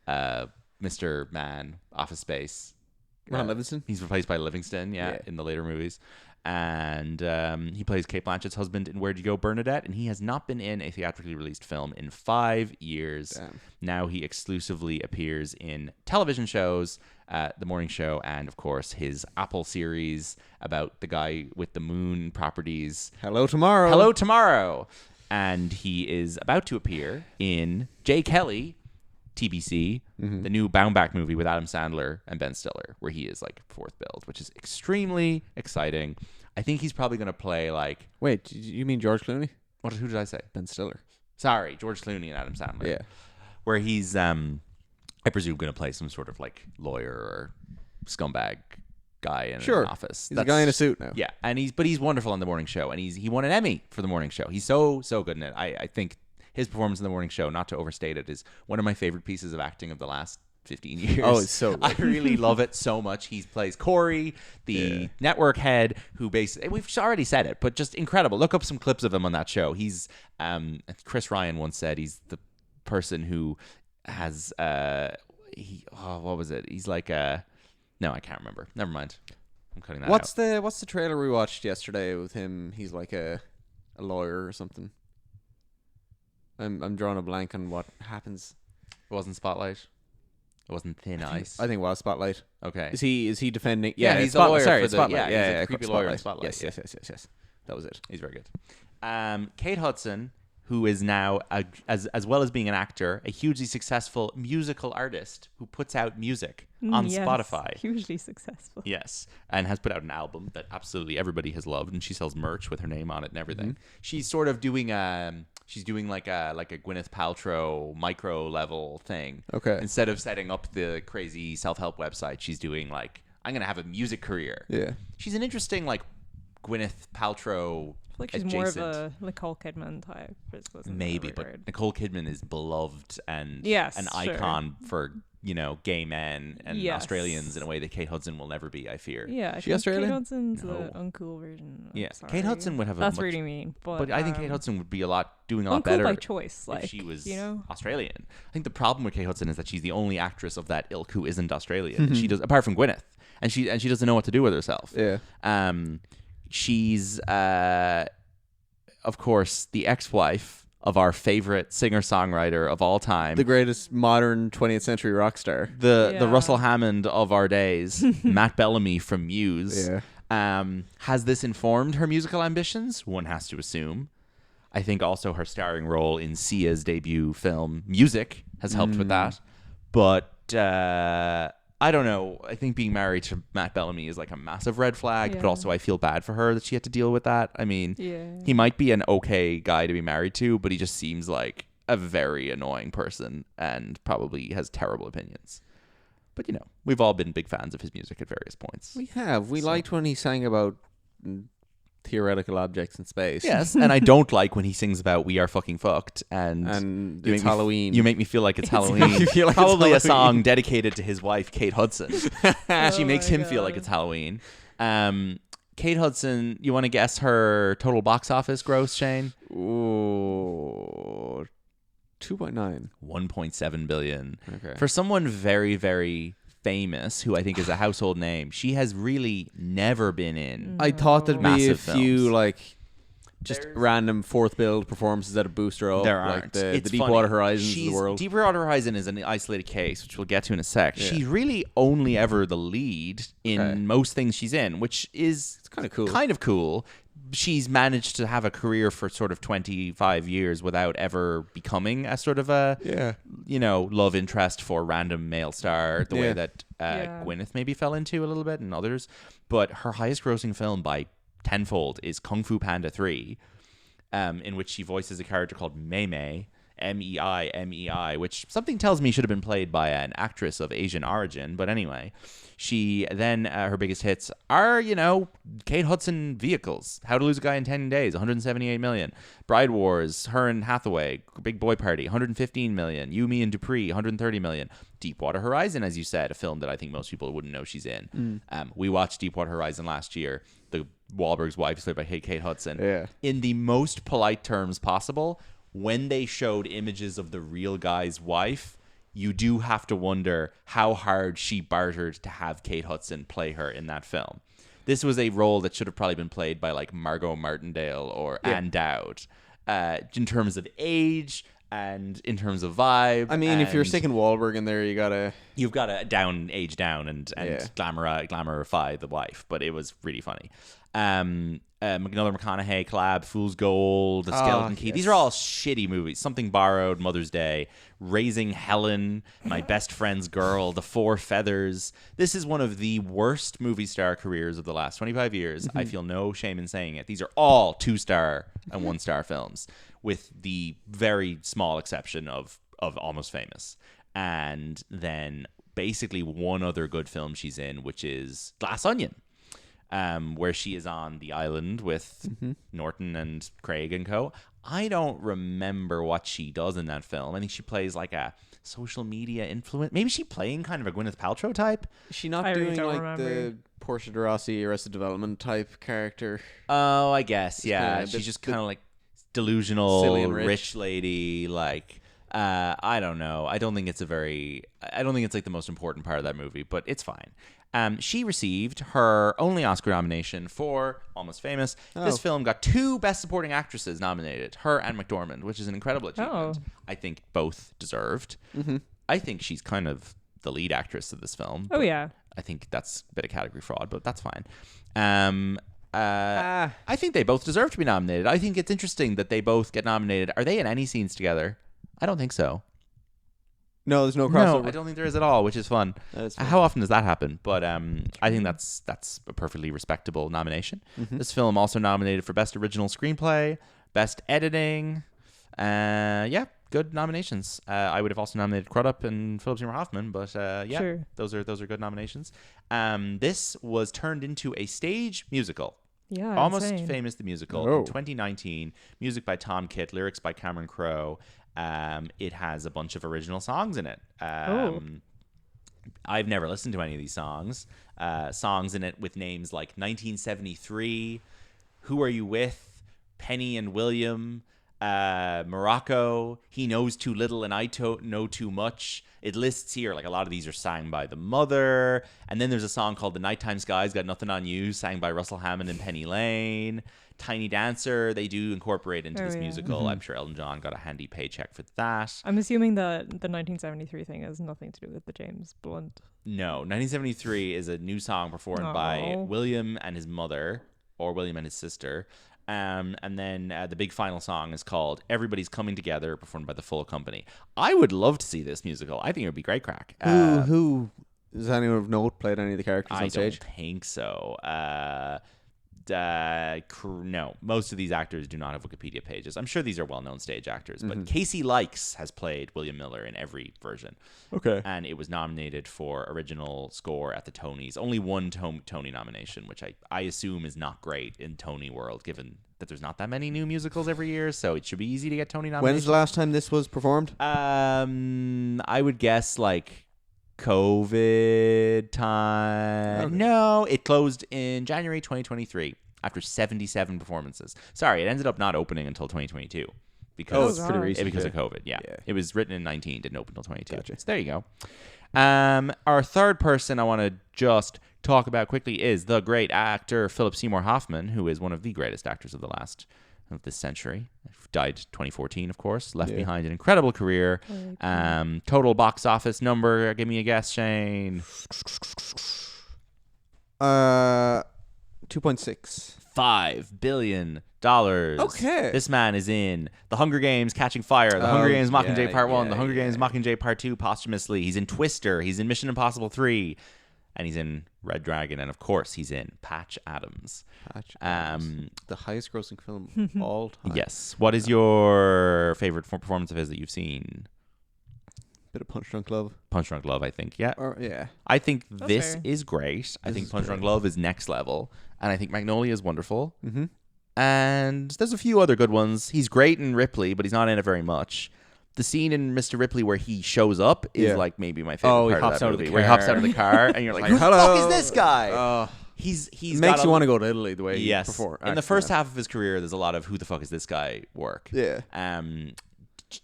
Mr. Man, Office Space. Ron Livingston? He's replaced by Livingston, in the later movies. and he plays Cate Blanchett's husband in Where'd You Go, Bernadette, and he has not been in a theatrically released film in 5 years. Damn. Now he exclusively appears in television shows, The Morning Show, and of course his Apple series about the guy with the moon properties. Hello Tomorrow. Hello Tomorrow. And he is about to appear in J. Kelly, TBC, the new Baumbach movie with Adam Sandler and Ben Stiller, where he is like fourth billed, which is extremely exciting. I think he's probably going to play like... Wait, you mean George Clooney? Who did I say? Ben Stiller. Sorry, George Clooney and Adam Sandler. Yeah. Where he's, I presume, going to play some sort of like lawyer or scumbag guy in an office. He's a guy in a suit now. Yeah, and he's wonderful on The Morning Show, and he won an Emmy for The Morning Show. He's so good in it. I think his performance in The Morning Show, not to overstate it, is one of my favorite pieces of acting of the last 15 years. Oh, it's so good. I really love it so much. He plays Corey, the network head, who basically, we've already said it, but just incredible. Look up some clips of him on that show. He's, Chris Ryan once said he's the person who has, what was it? He's like no, I can't remember. Never mind. I'm cutting that out. What's the trailer we watched yesterday with him? He's like a lawyer or something. I'm drawing a blank on what happens. It wasn't Spotlight. It wasn't Thin Ice. I think it was Spotlight. Okay. Is he defending? Yeah, he's a lawyer. Sorry, for the, Spotlight. Yeah, he's a creepy lawyer in Spotlight. Spotlight. Yes. That was it. He's very good. Kate Hudson, who is now, as well as being an actor, a hugely successful musical artist who puts out music on Spotify. Hugely successful. Yes, and has put out an album that absolutely everybody has loved, and she sells merch with her name on it and everything. She's sort of doing like a Gwyneth Paltrow micro level thing. Okay. Instead of setting up the crazy self-help website, she's doing like, I'm gonna have a music career. Yeah. She's an interesting like Gwyneth Paltrow. I feel like she's more of a Nicole Kidman type. Maybe, but Nicole Kidman is beloved and an sure. icon for, gay men and Australians in a way that Kate Hudson will never be, I fear. Yeah, she Australian? Kate Hudson's the uncool version. Kate Hudson would have That's really mean. But I think Kate Hudson would be a lot uncool better by choice, if she was Australian. I think the problem with Kate Hudson is that she's the only actress of that ilk who isn't Australian. She does, apart from Gwyneth, and she doesn't know what to do with herself. Yeah. She's of course the ex-wife of our favorite singer-songwriter of all time, the greatest modern 20th century rock star, the Russell Hammond of our days, Matt Bellamy from Muse. Has this informed her musical ambitions? One has to assume. I think also her starring role in Sia's debut film Music has helped with that, but I don't know. I think being married to Matt Bellamy is like a massive red flag, but also I feel bad for her that she had to deal with that. I mean, he might be an okay guy to be married to, but he just seems like a very annoying person and probably has terrible opinions. But, we've all been big fans of his music at various points. We have. We liked when he sang about theoretical objects in space. Yes, and I don't like when he sings about "We Are Fucking Fucked" and it's Halloween. You make me feel like it's Halloween. Probably a song dedicated to his wife, Kate Hudson. She makes him feel like it's Halloween. Kate Hudson, you want to guess her total box office gross, Shane? Ooh, 2.9. 1.7 billion. Okay. For someone very, very famous, who I think is a household name, she has really never been in. I thought there'd be a few films. Just random fourth build performances that would boost her up. There aren't. Like the Deepwater Horizons of the world. Deepwater Horizon is an isolated case, which we'll get to in a sec. Yeah. She's really only ever the lead in most things she's in, which is kind of cool. She's managed to have a career for sort of 25 years without ever becoming a sort of a love interest for random male star, the way that Gwyneth maybe fell into a little bit and others. But her highest grossing film by tenfold is Kung Fu Panda 3, in which she voices a character called Mei Mei, Mei, which something tells me should have been played by an actress of Asian origin. But anyway, she then, her biggest hits are, Kate Hudson vehicles. How to Lose a Guy in 10 Days, 178 million. Bride Wars, her and Hathaway, Big Boy Party, 115 million. You, Me, and Dupree, 130 million. Deepwater Horizon, as you said, a film that I think most people wouldn't know she's in. We watched Deepwater Horizon last year. The Wahlberg's wife is played by Kate Hudson. Yeah. In the most polite terms possible, when they showed images of the real guy's wife, you do have to wonder how hard she bartered to have Kate Hudson play her in that film. This was a role that should have probably been played by like Margot Martindale or Anne Dowd, in terms of age and in terms of vibe. I mean, if you're sticking Wahlberg in there, you've got to age down and glamourify the wife. But it was really funny. Another McConaughey collab, Fool's Gold, The Skeleton Key. These are all shitty movies. Something Borrowed, Mother's Day, Raising Helen, My Best Friend's Girl, The Four Feathers. This is one of the worst movie star careers of the last 25 years. I feel no shame in saying it. These are all 2-star and 1-star films, with the very small exception of Almost Famous. And then basically one other good film she's in, which is Glass Onion. Where she is on the island with Norton and Craig and co. I don't remember what she does in that film. I think she plays like a social media influencer. Maybe she's playing kind of a Gwyneth Paltrow type. Is she not doing like the Portia de Rossi Arrested Development type character? Oh, I guess, yeah. She's just kind of like delusional, silly and rich lady, like... I don't know. I don't think it's like the most important part of that movie, but it's fine. She received her only Oscar nomination for Almost Famous. This film got 2 Best Supporting Actresses nominated, her and McDormand, which is an incredible achievement. I think both deserved. I think she's kind of the lead actress of this film. Oh, yeah. I think that's a bit of category fraud, but that's fine. I think they both deserve to be nominated. I think it's interesting that they both get nominated. Are they in any scenes together? I don't think so. No, there's no crossover. No, I don't think there is at all, which is fun. How often does that happen? But I think that's a perfectly respectable nomination. This film also nominated for Best Original Screenplay, Best Editing. Good nominations. I would have also nominated Crudup and Philip Seymour Hoffman, but sure. those are good nominations. This was turned into a stage musical. Yeah, Almost insane. Famous the musical in 2019. Music by Tom Kitt, lyrics by Cameron Crowe. It has a bunch of original songs in it. I've never listened to any of these songs. Songs in it with names like 1973, Who Are You With, Penny and William, Morocco, He Knows Too Little and I Know Too Much. It lists here, like a lot of these are sang by the mother. And then there's a song called The Nighttime Sky's Got Nothing on You, sang by Russell Hammond and Penny Lane. Tiny Dancer, they do incorporate into this musical. I'm sure Elton John got a handy paycheck for that. I'm assuming that the 1973 thing has nothing to do with the James Blunt. No, 1973 is a new song performed by William and his mother, or William and his sister. And then the big final song is called Everybody's Coming Together, performed by the full company. I would love to see this musical. I think it would be great crack. Who does anyone of note played any of the characters on stage? I don't think so. No, most of these actors do not have Wikipedia pages. I'm sure these are well-known stage actors, but Casey Likes has played William Miller in every version. Okay. And it was nominated for original score at the Tonys. Only one Tony nomination, which I assume is not great in Tony world, given that there's not that many new musicals every year, so it should be easy to get Tony nominations. When's the last time this was performed? I would guess like COVID time. Okay. No, it closed in January 2023 after 77 performances. Sorry, it ended up not opening until 2022 because it's pretty recent because of COVID. Yeah. It was written in 19, didn't open until 22. Gotcha. So there you go. Our third person I want to just talk about quickly is the great actor Philip Seymour Hoffman, who is one of the greatest actors of this century. Died 2014, of course. Left behind an incredible career. Total box office number. Give me a guess, Shane. 2.6. $5 billion. Okay. This man is in The Hunger Games Catching Fire, The Hunger Games Mockingjay Part 1, The Hunger Games Mockingjay Part 2 posthumously. He's in Twister. He's in Mission Impossible 3. And he's in Red Dragon. And, of course, he's in Patch Adams. The highest grossing film of all time. Yes. What is your favorite performance of his that you've seen? Bit of Punch Drunk Love. Punch Drunk Love, I think. Yeah. Yeah. I think this is great. I think Punch Drunk Love is next level. And I think Magnolia is wonderful. Mm-hmm. And there's a few other good ones. He's great in Ripley, but he's not in it very much. The scene in Mr. Ripley where he shows up is like maybe my favorite part of that movie. Where he hops out of the car and you're like, who the fuck is this guy? He's makes you want to go to Italy the way he performed. In the first half of his career, there's a lot of who the fuck is this guy work. Yeah.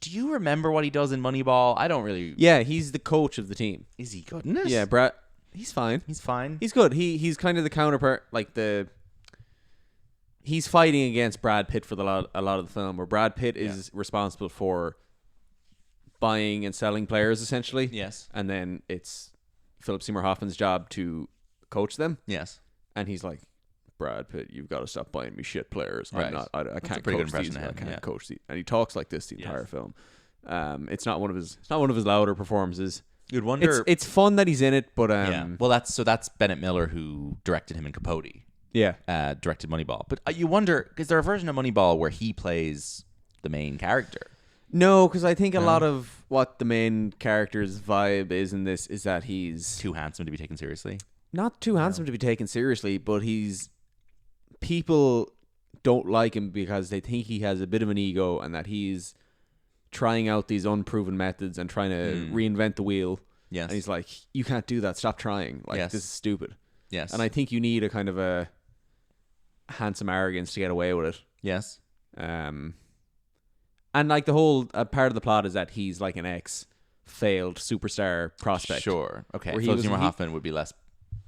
Do you remember what he does in Moneyball? I don't really. Yeah, he's the coach of the team. Is he good in this? Yeah, Brad. He's fine. He's fine. He's good. He's kind of the counterpart, like he's fighting against Brad Pitt for a lot of the film, where Brad Pitt is responsible for buying and selling players, essentially. Yes. And then it's Philip Seymour Hoffman's job to coach them. Yes. And he's like, Brad Pitt, you've got to stop buying me shit players. Right. I can't coach these. I can't coach these. And he talks like this the entire film. It's not one of his louder performances. You'd wonder. It's fun that he's in it, but Well, that's Bennett Miller who directed him in Capote. Yeah. Directed Moneyball. But you wonder, is there a version of Moneyball where he plays the main character? No, because I think a lot of what the main character's vibe is in this is that he's too handsome to be taken seriously. Not too handsome to be taken seriously, but people don't like him because they think he has a bit of an ego and that he's trying out these unproven methods and trying to reinvent the wheel. Yes. And he's like, you can't do that. Stop trying. Like, this is stupid. Yes. And I think you need a kind of a handsome arrogance to get away with it. Yes. And like the whole part of the plot is that he's like an failed superstar prospect. Sure. Okay. Philip Seymour Hoffman would be less.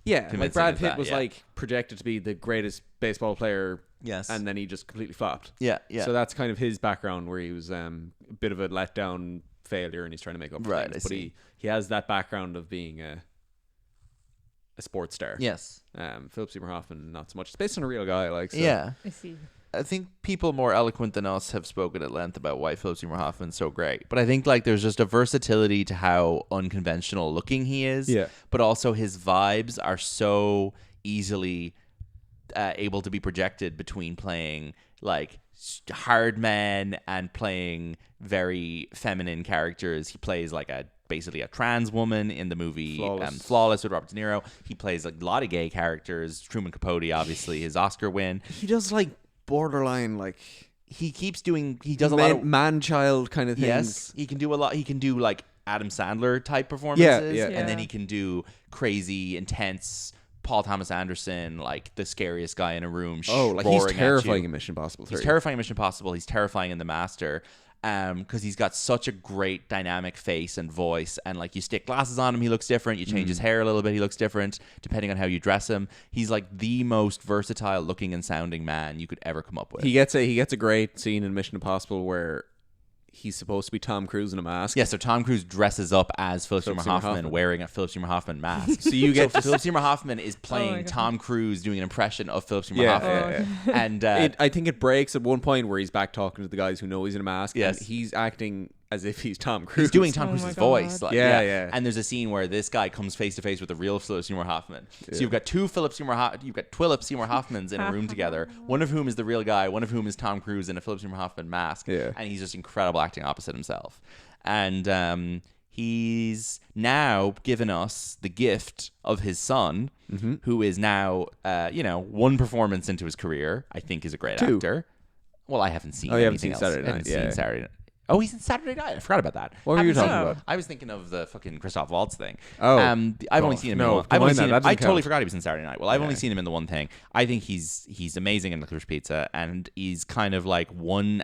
Yeah, like Brad Pitt was like projected to be the greatest baseball player. Yes. And then he just completely flopped. Yeah, yeah. So that's kind of his background, where he was a bit of a letdown failure and he's trying to make up for things. But he has that background of being a sports star. Yes. Philip Seymour Hoffman, not so much. It's based on a real guy, like. So. Yeah. I see. I think people more eloquent than us have spoken at length about why Philip Seymour Hoffman's so great. But I think like there's just a versatility to how unconventional looking he is. Yeah. But also his vibes are so easily able to be projected between playing like hard men and playing very feminine characters. He plays like basically a trans woman in the movie Flawless with Robert De Niro. He plays like a lot of gay characters. Truman Capote, obviously, his Oscar win. He does like borderline like he does a lot of man-child kind of things. Yes, he can do a lot. He can do like Adam Sandler type performances, yeah. And then he can do crazy, intense Paul Thomas Anderson, like the scariest guy in a room. Like he's terrifying in Mission Impossible 3. He's terrifying in Mission Impossible. He's terrifying in The Master. Because he's got such a great dynamic face and voice, and like you stick glasses on him, he looks different. You change his hair a little bit, he looks different depending on how you dress him. He's like the most versatile looking and sounding man you could ever come up with. He gets a great scene in Mission Impossible where he's supposed to be Tom Cruise in a mask. Yeah, so Tom Cruise dresses up as Philip Seymour Hoffman wearing a Philip Seymour Hoffman mask. So you get Philip Seymour Hoffman is playing Tom Cruise doing an impression of Philip Seymour Hoffman. Yeah. And I think it breaks at one point where he's back talking to the guys who know he's in a mask. Yes. And he's acting as if he's Tom Cruise. He's doing Tom Cruise's voice. Like, yeah. And there's a scene where this guy comes face to face with the real Philip Seymour Hoffman. So you've got Philip Seymour Hoffmans in a room together, one of whom is the real guy, one of whom is Tom Cruise in a Philip Seymour Hoffman mask. Yeah. And he's just incredible acting opposite himself. And he's now given us the gift of his son, who is now, one performance into his career, I think is a great actor. Well, I haven't seen anything else. Saturday Night. I haven't seen Saturday Night. Oh, he's in Saturday Night. I forgot about that. What were you talking about? I was thinking of the fucking Christoph Waltz thing. Oh, I've only seen him. I totally forgot he was in Saturday Night. Well, I've only seen him in the one thing. I think he's amazing in Licorice Pizza, and he's kind of like one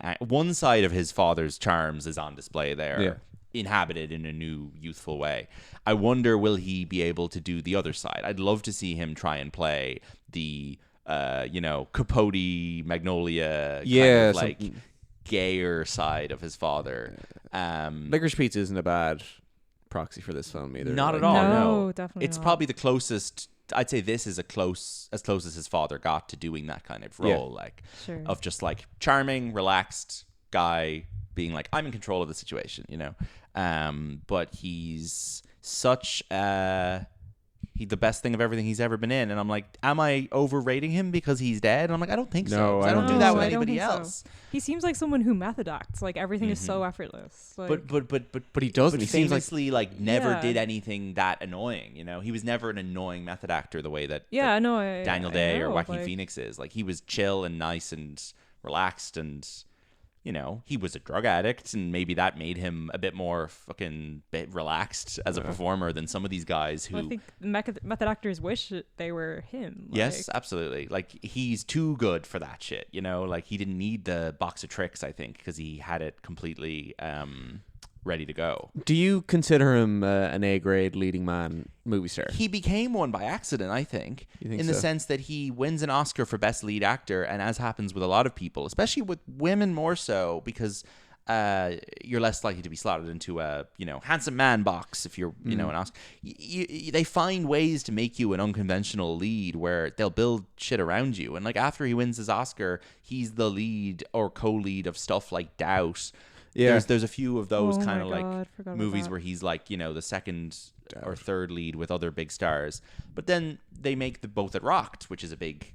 side of his father's charms is on display there, inhabited in a new youthful way. I wonder, will he be able to do the other side? I'd love to see him try and play the Capote Magnolia kind of like gayer side of his father. Licorice Pizza isn't a bad proxy for this film either. Not at all. No, definitely it's not. probably the closest. I'd say this is as close as his father got to doing that kind of role, of just like charming, relaxed guy being like, I'm in control of the situation, But he's such the best thing of everything he's ever been in, and I'm like, am I overrating him because he's dead? And I'm like, I don't think so. I don't do that with anybody else. So. He seems like someone who method acts. Like everything is so effortless. Like, but he doesn't. He seems famously like never did anything that annoying. He was never an annoying method actor the way that Daniel Day or Joaquin Phoenix is. Like he was chill and nice and relaxed and. He was a drug addict, and maybe that made him a bit more fucking relaxed as a performer than some of these guys who. Well, I think method actors wish they were him. Yes, absolutely. Like he's too good for that shit. Like he didn't need the box of tricks. I think because he had it completely ready to go. Do you consider him an A-grade leading man movie star? He became one by accident, I think, in the sense that he wins an Oscar for Best Lead Actor, and as happens with a lot of people, especially with women more so, because you're less likely to be slotted into a handsome man box if you're an Oscar. They find ways to make you an unconventional lead where they'll build shit around you, and like after he wins his Oscar, he's the lead or co-lead of stuff like Doubt. Yeah, there's a few of those kind of like movies where he's like the second or third lead with other big stars. But then they make both at Rocked, which is a big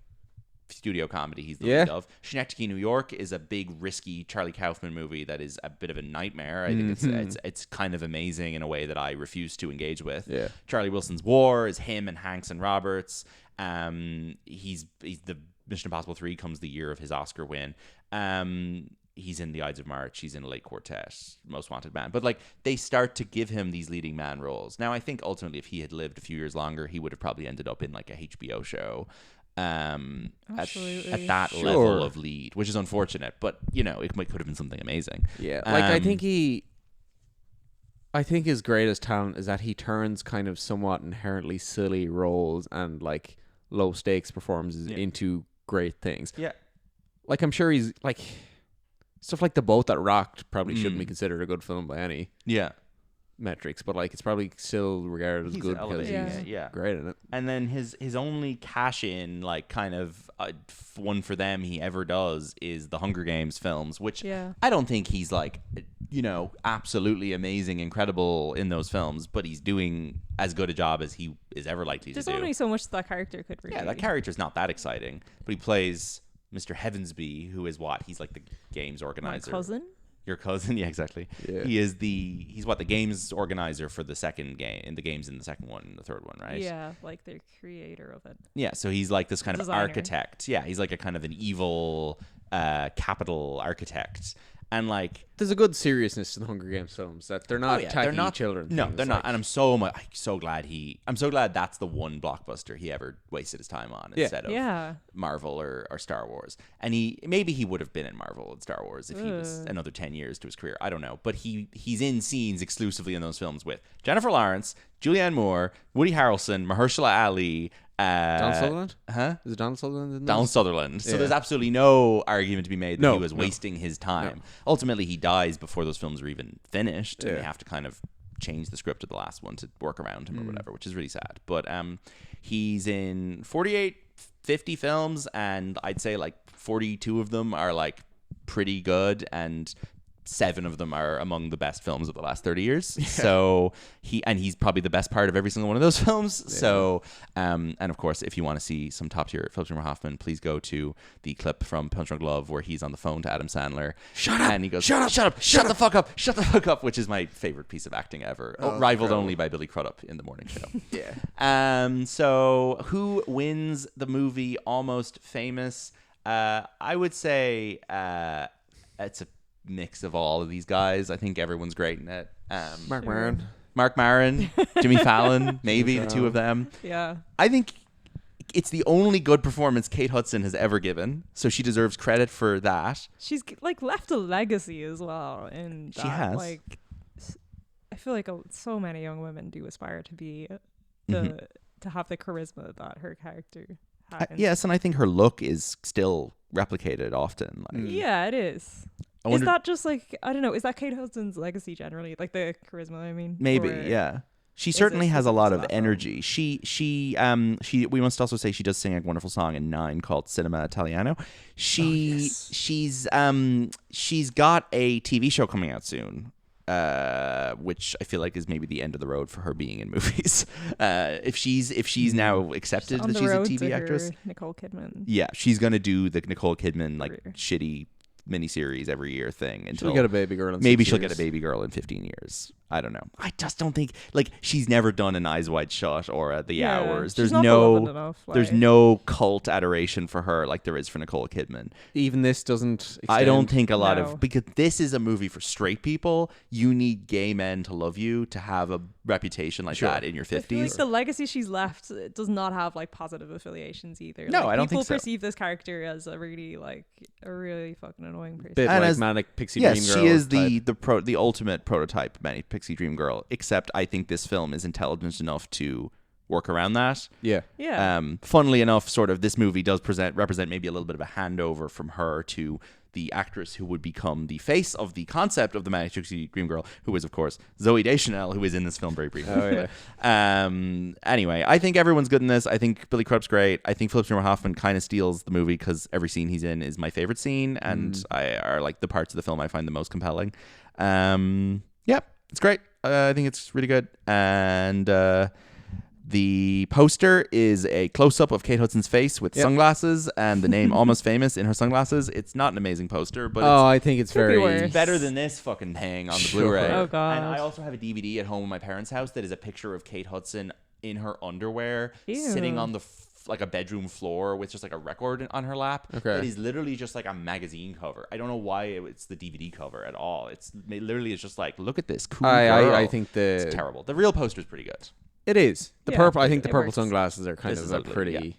studio comedy he's the lead of. Schenectady, New York is a big risky Charlie Kaufman movie that is a bit of a nightmare. I think it's kind of amazing in a way that I refuse to engage with. Yeah. Charlie Wilson's War is him and Hanks and Roberts. He's the Mission Impossible 3 comes the year of his Oscar win. He's in The Ides of March. He's in Late Quartet, Most Wanted Man. But like they start to give him these leading man roles. Now I think ultimately if he had lived a few years longer, he would have probably ended up in like a HBO show at that level of lead, which is unfortunate. But it could have been something amazing. Yeah, like I think his greatest talent is that he turns kind of somewhat inherently silly roles and like low stakes performances into great things. Yeah, like I'm sure he's like. Stuff like The Boat That Rocked probably shouldn't be considered a good film by any metrics, but like it's probably still regarded as good because he's great in it. And then his only cash in, like kind of one for them he ever does is the Hunger Games films, which I don't think he's like absolutely amazing, incredible in those films, but he's doing as good a job as he is ever likely to do. There's only so much that character could really. Yeah, that character's not that exciting, but he plays Mr. Heavensby, who is he's like the games organizer. My cousin? Your cousin? Yeah, exactly. Yeah. He's the games organizer for the second game, in the games in the second one and the third one, right? Yeah, like the creator of it. Yeah, so he's like this kind of architect. Yeah, he's like a kind of an evil capital architect. And like, there's a good seriousness to the Hunger Games films that they're not tacky children. No, they're not. And I'm so glad that's the one blockbuster he ever wasted his time on instead of Marvel or Star Wars. And he would have been in Marvel and Star Wars if he was another 10 years to his career. I don't know, but he's in scenes exclusively in those films with Jennifer Lawrence, Julianne Moore, Woody Harrelson, Mahershala Ali. Donald Sutherland? Huh? Is it Donald Sutherland? Donald Sutherland. So there's absolutely no argument to be made that he was wasting his time. No. Ultimately, he dies before those films are even finished, and they have to kind of change the script of the last one to work around him or whatever, which is really sad. But he's in 48, 50 films, and I'd say like 42 of them are like pretty good, and 7 of them are among the best films of the last 30 years. Yeah. So he's probably the best part of every single one of those films. Yeah. So and of course, if you want to see some top tier Philip Seymour Hoffman, please go to the clip from Punch Drunk Love where he's on the phone to Adam Sandler. Shut up! And he goes, shut the fuck up, which is my favorite piece of acting ever. Rivaled only by Billy Crudup in The Morning Show. Yeah. So who wins the movie Almost Famous? I would say it's a mix of all of these guys. I think everyone's great in it. Mark Maron, Jimmy Fallon, maybe the two of them. Yeah. I think it's the only good performance Kate Hudson has ever given, so she deserves credit for that. She's like left a legacy as well, and she has. Like, I feel like so many young women do aspire to be to have the charisma that her character has. Yes, and I think her look is still replicated often. Like, yeah, it is. Is that just like, I don't know, is that Kate Hudson's legacy generally? Like the charisma, I mean? Maybe, yeah. She certainly has a lot of energy. She we must also say she does sing a wonderful song in 9 called Cinema Italiano. She's got a TV show coming out soon. Which I feel like is maybe the end of the road for her being in movies. If she's now accepted that she's a TV actress, Nicole Kidman. Yeah, she's gonna do the Nicole Kidman shitty miniseries every year thing until she'll get a baby girl. Maybe she'll get a baby girl in 15 years. I don't know. I just don't think she's never done an Eyes Wide Shut or The Hours. There's no cult adoration for her like there is for Nicole Kidman. Even this doesn't extend. I don't think a lot of, because this is a movie for straight people. You need gay men to love you to have a reputation like that in your 50s. I feel like the legacy she's left does not have like positive affiliations either. No, I don't think so. People perceive this character as a really like a really fucking annoying person. Bit like manic pixie dream girl. Yes, she is the ultimate prototype manic pixie dream girl. Except I think this film is intelligent enough to work around that. Yeah. Funnily enough, sort of this movie does represent maybe a little bit of a handover from her to the actress who would become the face of the concept of the manic pixie dream girl, who is of course Zooey Deschanel, who is in this film very briefly. Oh yeah. Anyway, I think everyone's good in this. I think Billy Crudup's great. I think Philip Seymour Hoffman kind of steals the movie because every scene he's in is my favorite scene, and are like the parts of the film I find the most compelling. Yeah, it's great. I think it's really good, and the poster is a close-up of Kate Hudson's face with sunglasses and the name Almost Famous in her sunglasses. It's not an amazing poster, but I think it's very better than this fucking thing on the Blu-ray. Oh, God. And I also have a DVD at home in my parents' house that is a picture of Kate Hudson in her underwear sitting on the like a bedroom floor with just like a record on her lap. Okay. It is literally just like a magazine cover. I don't know why it's the DVD cover at all. It's just like, look at this cool girl. I think it's terrible. The real poster is pretty good. It is. The purple. I think the purple works. sunglasses are kind of a pretty.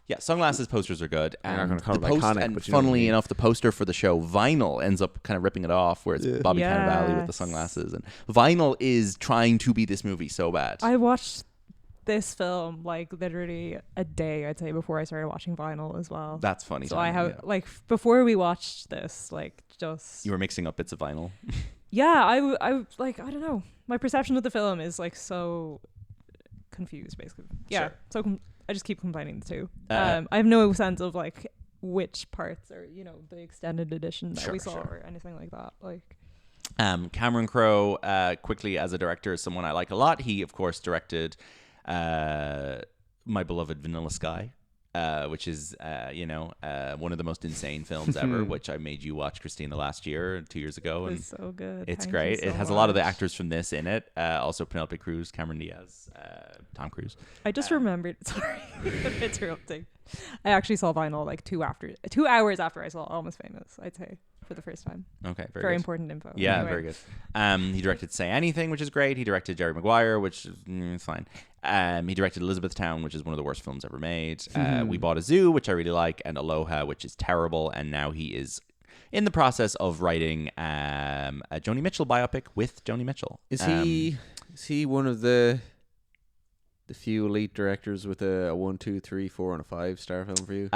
Yeah, sunglasses posters are good. I'm not And gonna the call it post, iconic, and but you know what I funnily mean. enough, the poster for the show Vinyl ends up kind of ripping it off, where it's Bobby Cannavale with the sunglasses. And Vinyl is trying to be this movie so bad. I watched this film like literally a day, I'd say, before I started watching Vinyl as well. That's funny. So I have like before we watched this, like just you were mixing up bits of Vinyl. yeah, I like I don't know. My perception of the film is like so confused, basically. Yeah. Sure. So I just keep combining the two. I have no sense of like which parts are, you know, the extended edition that we saw or anything like that. Like Cameron Crowe, quickly as a director, is someone I like a lot. He, of course, directed my beloved Vanilla Sky, which is, one of the most insane films ever, which I made you watch, Christina, last year, 2 years ago. It's so good. It's great. It has a lot of the actors from this in it. Also Penelope Cruz, Cameron Diaz, Tom Cruise. I just remembered, sorry, interrupting. I actually saw Vinyl like 2 hours after I saw Almost Famous, I'd say, for the first time. Okay, very important info. Yeah, anyway. very good. He directed Say Anything, which is great. He directed Jerry Maguire, which is fine. He directed Elizabethtown, which is one of the worst films ever made. We Bought a Zoo, which I really like, and Aloha, which is terrible. And now he is in the process of writing a Joni Mitchell biopic with Joni Mitchell. Is he one of the few elite directors with a 1, 2, 3, 4, and a 5-star film for you?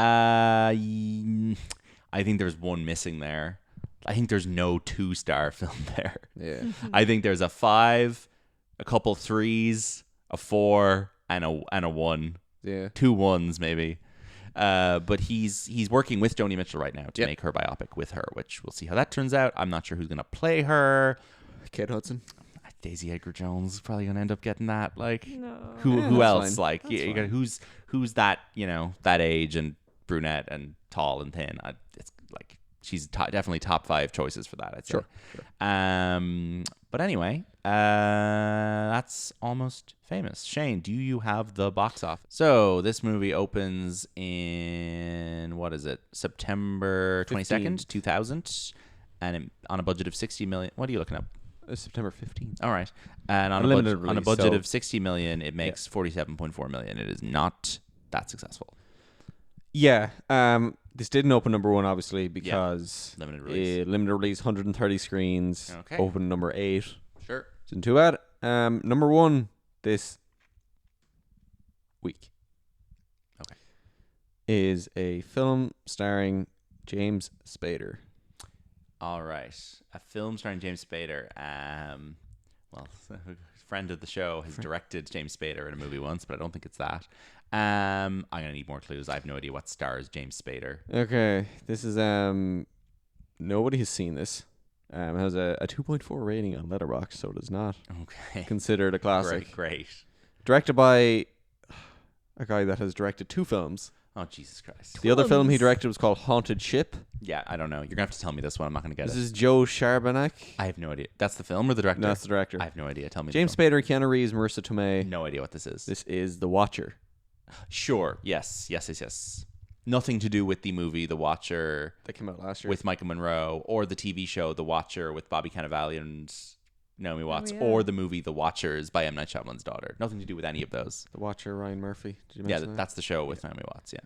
I think there's one missing there. I think there's no 2-star film there. Yeah. I think there's a 5, a couple 3s, a 4, and a 1. Yeah. 2 1s maybe. But he's working with Joni Mitchell right now to make her biopic with her, which we'll see how that turns out. I'm not sure who's gonna play her. Kate Hudson. Daisy Edgar Jones is probably gonna end up getting that. Like, No. who else? Fine. Like, you got who's that? That age and brunette and tall and thin. It's like she's definitely top 5 choices for that, I'd say. Sure. But anyway, that's Almost Famous. Shane, do you have the box office? So this movie opens in, what is it, September 22nd, 2000, and on a budget of 60 million. What are you looking up? September 15th. All right. And on a budget of 60 million, it makes 47.4 million. It is not that successful. Yeah. This didn't open number 1, obviously, because limited release. Limited release, 130 screens. Okay. Opened number 8. Sure. Isn't too bad. Number 1 this week. Okay. Is a film starring James Spader. All right. A film starring James Spader. A friend of the show has directed James Spader in a movie once, but I don't think it's that. I'm gonna need more clues. I have no idea what stars James Spader. Okay, this is nobody has seen this. It has a 2.4 rating on Letterboxd, so it is not considered a classic. Great. Directed by a guy that has directed 2 films. Oh, Jesus Christ. The other film he directed was called Haunted Ship. Yeah, I don't know. You're gonna have to tell me this one. I'm not gonna get This it. is Joe Charbonnet. I have no idea. That's the film or the director? No, that's the director. I have no idea. Tell me. James Spader, Keanu Reeves, Marissa Tomei. No idea what this is. This is The Watcher. Sure. Yes. Nothing to do with the movie The Watcher That came out last year. with Michael Monroe, or the TV show The Watcher with Bobby Cannavale and Naomi Watts, yeah. or the movie The Watchers by M. Night Shyamalan's daughter. Nothing to do with any of those. The Watcher, Ryan Murphy. Did you Yeah, mention that? that's the show with Naomi Watts. Yeah.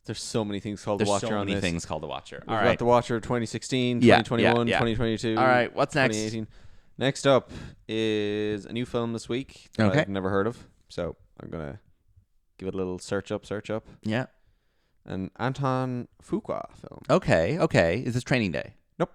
There's so many things called The Watcher on this. There's so many things called The Watcher. We've got The Watcher 2016, 2021, 2022. All right, what's next? 2018. Next up is a new film this week that I've never heard of. So I'm going to give it a little search up. Yeah. An Anton Fuqua film. Okay. Is this Training Day? Nope.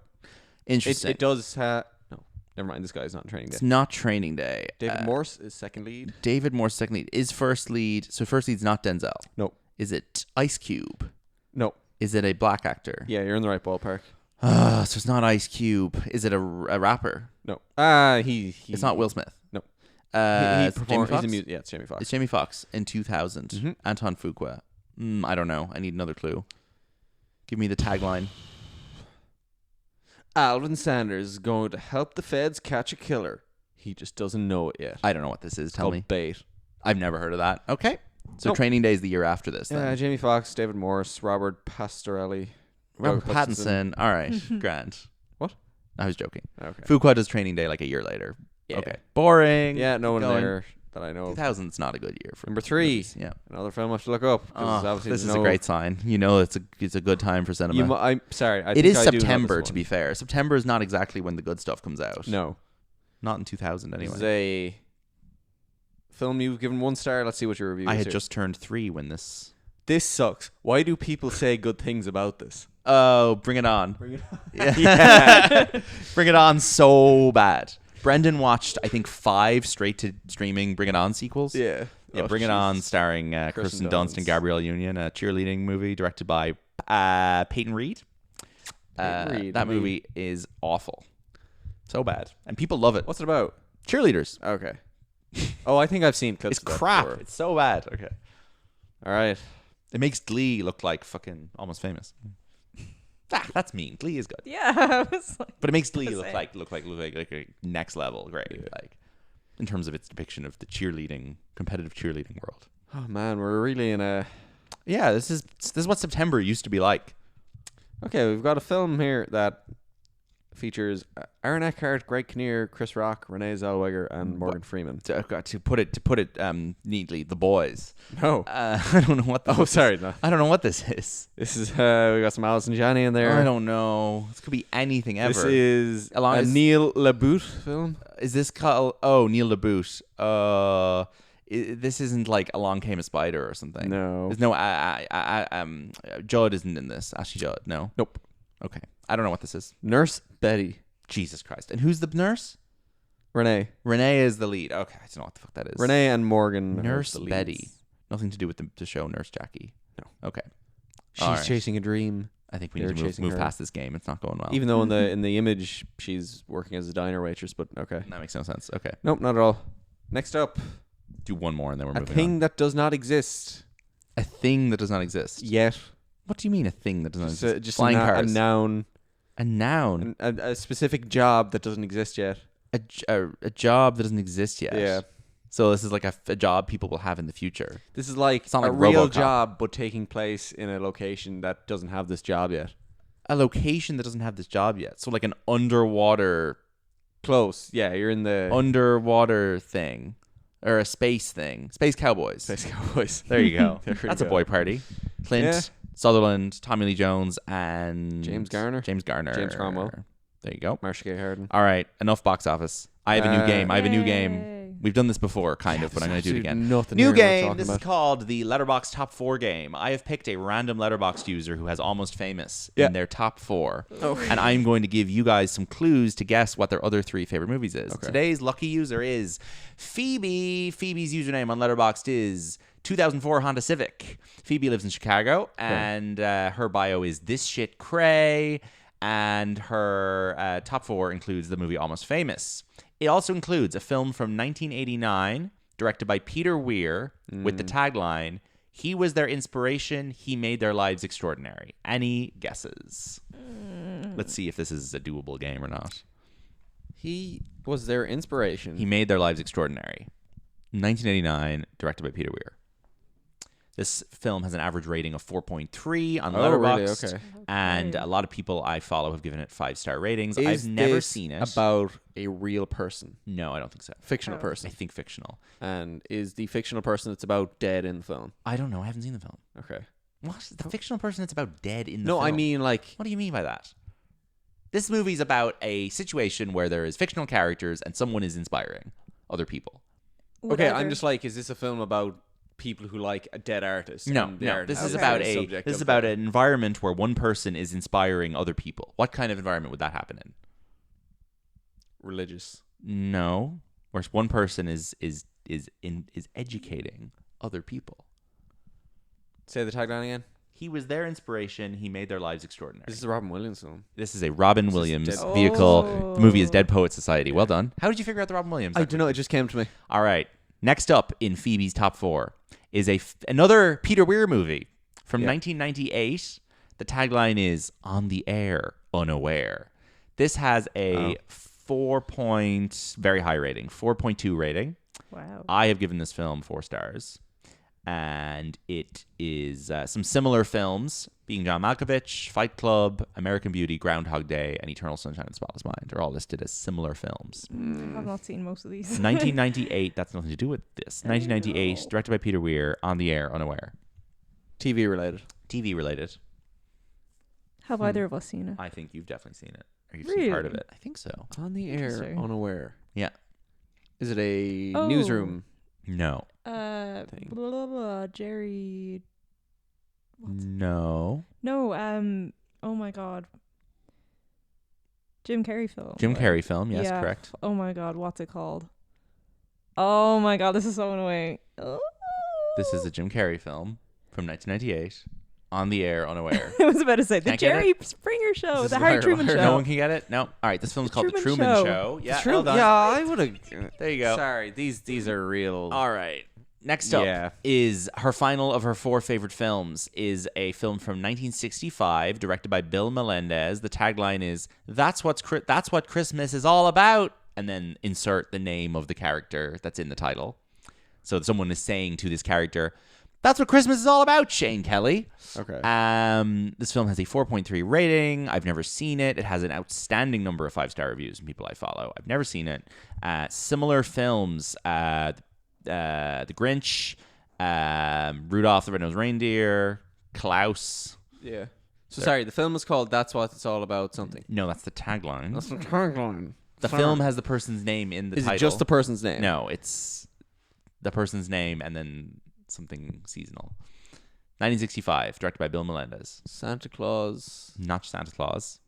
Interesting. It does have... No, never mind. This guy's not in Training Day. It's not Training Day. David Morse is second lead. David Morse second lead. Is first lead... So first lead's not Denzel? Nope. Is it Ice Cube? Nope. Is it a black actor? Yeah, you're in the right ballpark. So it's not Ice Cube. Is it a rapper? No. It's not Will Smith. No. He performed. It's Jamie Foxx. It's Jamie Foxx in 2000. Mm-hmm. Anton Fuqua. I don't know. I need another clue. Give me the tagline. Alvin Sanders is going to help the feds catch a killer. He just doesn't know it yet. I don't know what this is. Tell me. Bait. I've never heard of that. Okay. So Training Day is the year after this. Then. Jamie Foxx, David Morse, Robert Pastorelli. Robert Pattinson. All right. Grand. What? I was joking. Okay. Fuqua does Training Day like a year later. Yeah. Okay. Boring. Yeah, no one there that I know. 2000's not a good year for number 3. movies. Yeah. Another film I have to look up. This is a great sign. You know, it's a good time for cinema. I'm sorry. It is September, to be fair. September is not exactly when the good stuff comes out. No. Not in 2000 anyway. This is a film you've given 1 star. Let's see what your review is. I had just turned 3 when this... This sucks. Why do people say good things about this? Oh, bring it on. Bring it on. Yeah. Bring it on so bad. Brendan watched, I think, 5 straight to streaming Bring It On sequels. Yeah. Bring It On, starring Kirsten Dunst and Gabrielle Union, a cheerleading movie directed by Peyton Reed. That movie is awful. So bad. And people love it. What's it about? Cheerleaders. Okay. Oh, I think I've seen clips. It's crap. Before. It's so bad. Okay. All right. It makes Glee look like fucking Almost Famous. That's mean. Glee is good. Yeah, but it makes Glee look like a next level great. Yeah. Like in terms of its depiction of the competitive cheerleading world. Oh man, we're really in a. Yeah, this is what September used to be like. Okay, we've got a film here that features Aaron Eckhart, Greg Kinnear, Chris Rock, Renee Zellweger, and Morgan Freeman. To put it neatly, The Boys. No, I don't know what. No. I don't know what this is. This is we got some Alice and Johnny in there. I don't know. This could be anything ever. This is a Neil LaBute film. Is this called? Oh, Neil LaBute. This isn't like Along Came a Spider or something. No. There's no. Judd isn't in this. Ashley Judd. No. Nope. Okay. I don't know what this is. Nurse Betty. Jesus Christ. And who's the nurse? Renee. Renee is the lead. Okay. I don't know what the fuck that is. Renee and Morgan. Nurse Betty. Nothing to do with the show Nurse Jackie. No. Okay. She's chasing a dream. I think we need to move past this game. It's not going well. Even though in the image she's working as a diner waitress, but okay. That makes no sense. Okay. Nope, not at all. Next up. Do one more and then we're moving on. A thing that does not exist. A thing that does not exist? Yet. What do you mean a thing that does not exist? Just flying cars. A noun. A noun? A specific job that doesn't exist yet. A job that doesn't exist yet? Yeah. So this is like a job people will have in the future. This is like it's not a like real RoboCop. job, but taking place in a location that doesn't have this job yet. A location that doesn't have this job yet. So like an underwater... Close. Yeah, you're in the... Underwater thing. Or a space thing. Space Cowboys. Space Cowboys. There you go. That's a boy party. Clint, Sutherland, Tommy Lee Jones, and... James Garner. James Cromwell. There you go. Marsha Gay Harden. All right. Enough box office. I have a new game. We've done this before, kind of, but I'm going to do it again. New game. This is called the Letterboxd Top 4 game. I have picked a random Letterboxd user who has Almost Famous in their top 4. Okay. And I'm going to give you guys some clues to guess what their other 3 favorite movies is. Okay. Today's lucky user is Phoebe. Phoebe's username on Letterboxd is 2004 Honda Civic. Phoebe lives in Chicago, and her bio is This Shit Cray. And her top 4 includes the movie Almost Famous. It also includes a film from 1989 directed by Peter Weir with the tagline, "He was their inspiration, he made their lives extraordinary." Any guesses? Let's see if this is a doable game or not. He was their inspiration. He made their lives extraordinary. 1989, directed by Peter Weir. This film has an average rating of 4.3 on Letterboxd. Really? Okay. And a lot of people I follow have given it 5-star ratings. I've never seen it. About a real person? No, I don't think so. Fictional person? I think fictional. And is the fictional person that's about dead in the film? I don't know. I haven't seen the film. Okay. What? The fictional person that's about dead in the No, film? I mean, like... What do you mean by that? This movie's about a situation where there is fictional characters and someone is inspiring other people. Okay, I'm just like, is this a film about people who like a dead artist? No. This is about an environment where one person is inspiring other people. What kind of environment would that happen in? Religious. No, where one person is educating other people. Say the tagline again. He was their inspiration. He made their lives extraordinary. This is a Robin Williams film. This is a Robin Williams vehicle. The movie is Dead Poets Society. Well done. How did you figure out the Robin Williams? I don't know. It just came to me. All right. Next up in Phoebe's top 4 is another Peter Weir movie from 1998. The tagline is "On the Air, Unaware." This has a very high rating, 4.2 rating. Wow. I have given this film 4 stars. And it is some similar films, being John Malkovich, Fight Club, American Beauty, Groundhog Day, and Eternal Sunshine of the Spotless Mind are all listed as similar films. I've not seen most of these. 1998, that's nothing to do with this. 1998, directed by Peter Weir, On the Air, Unaware. TV related. Have either of us seen it? I think you've definitely seen it. Or you've seen part of it. I think so. On the Air, Unaware. Yeah. Is it a newsroom? No. Blah, blah, blah, Jerry. No. Oh my God. Jim Carrey film. Carrey film. Yes, yeah. Correct. Oh my God, what's it called? Oh my God, this is so annoying. Oh. This is a Jim Carrey film from 1998. On the Air, Unaware. I was about to say the Jerry Springer Show, the Harry Truman Show. No one can get it. No. All right, this film's called The Truman Show. Yeah, well done. Yeah, I would have. There you go. Sorry, these are real. All right. Next up is her final of her 4 favorite films is a film from 1965 directed by Bill Melendez. The tagline is that's what Christmas is all about, and then insert the name of the character that's in the title. So someone is saying to this character, "That's what Christmas is all about, Shane Kelly." Okay. This film has a 4.3 rating. I've never seen it. It has an outstanding number of 5-star reviews from people I follow. I've never seen it. Similar films, The Grinch, Rudolph the Red-Nosed Reindeer, Klaus. Yeah. So sorry, the film is called "That's What It's All About" something. No, that's the tagline. That's the tagline. The film has the person's name in the title. Is it just the person's name? No, it's the person's name and then something seasonal. 1965, directed by Bill Melendez. Santa Claus. Not Santa Claus.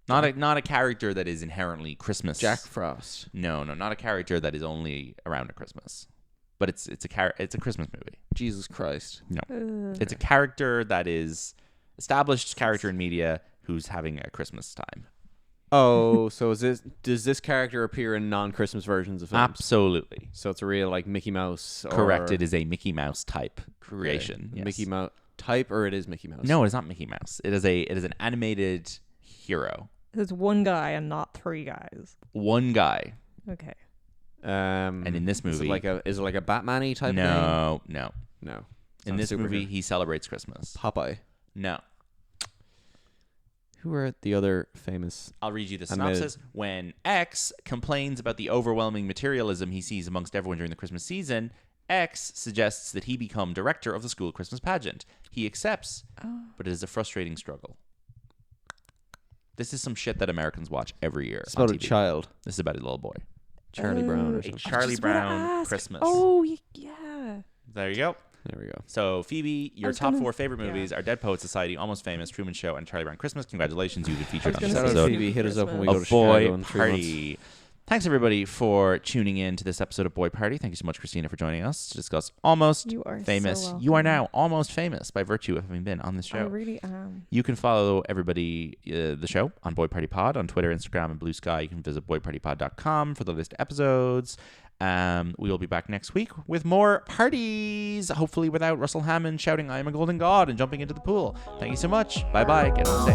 Not a character that is inherently Christmas. Jack Frost. No, not a character that is only around at Christmas. But it's a Christmas movie. Jesus Christ. No. It's a character that is established character in media who's having a Christmas time. Oh, so does this character appear in non-Christmas versions of films? Absolutely. So it's a real like Mickey Mouse. Correct. It is a Mickey Mouse type creation. Okay. Yes. Mickey Mouse type, or it is Mickey Mouse? No, it's not Mickey Mouse. It is an animated hero. It's one guy and not 3 guys. One guy. Okay. And in this movie, is it like a Batman-y type? No. In this movie, he celebrates Christmas. Popeye. No. Who are the other famous? I'll read you the synopsis. When X complains about the overwhelming materialism he sees amongst everyone during the Christmas season, X suggests that he become director of the school Christmas pageant. He accepts, but it is a frustrating struggle. This is some shit that Americans watch every year. It's about on a TV. child. This is about a little boy. Charlie Brown or A something. Charlie Brown Christmas. Oh, yeah. There you go. There we go. So, Phoebe, your top 4 favorite movies are Dead Poets Society, Almost Famous, Truman Show, and Charlie Brown Christmas. Congratulations, you've been featured on this episode Phoebe, hit us up when we go of to Chicago Boy in 3 Party. months. Thanks, everybody, for tuning in to this episode of Boy Party. Thank you so much, Christina, for joining us to discuss Almost Famous. So you are now almost famous by virtue of having been on this show. I really am. You can follow everybody, the show, on Boy Party Pod on Twitter, Instagram, and Blue Sky. You can visit boypartypod.com for the list of episodes. We will be back next week with more parties, hopefully without Russell Hammond shouting, "I am a golden god," and jumping into the pool. Thank you so much. Bye-bye. Get home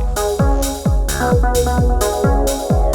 safe.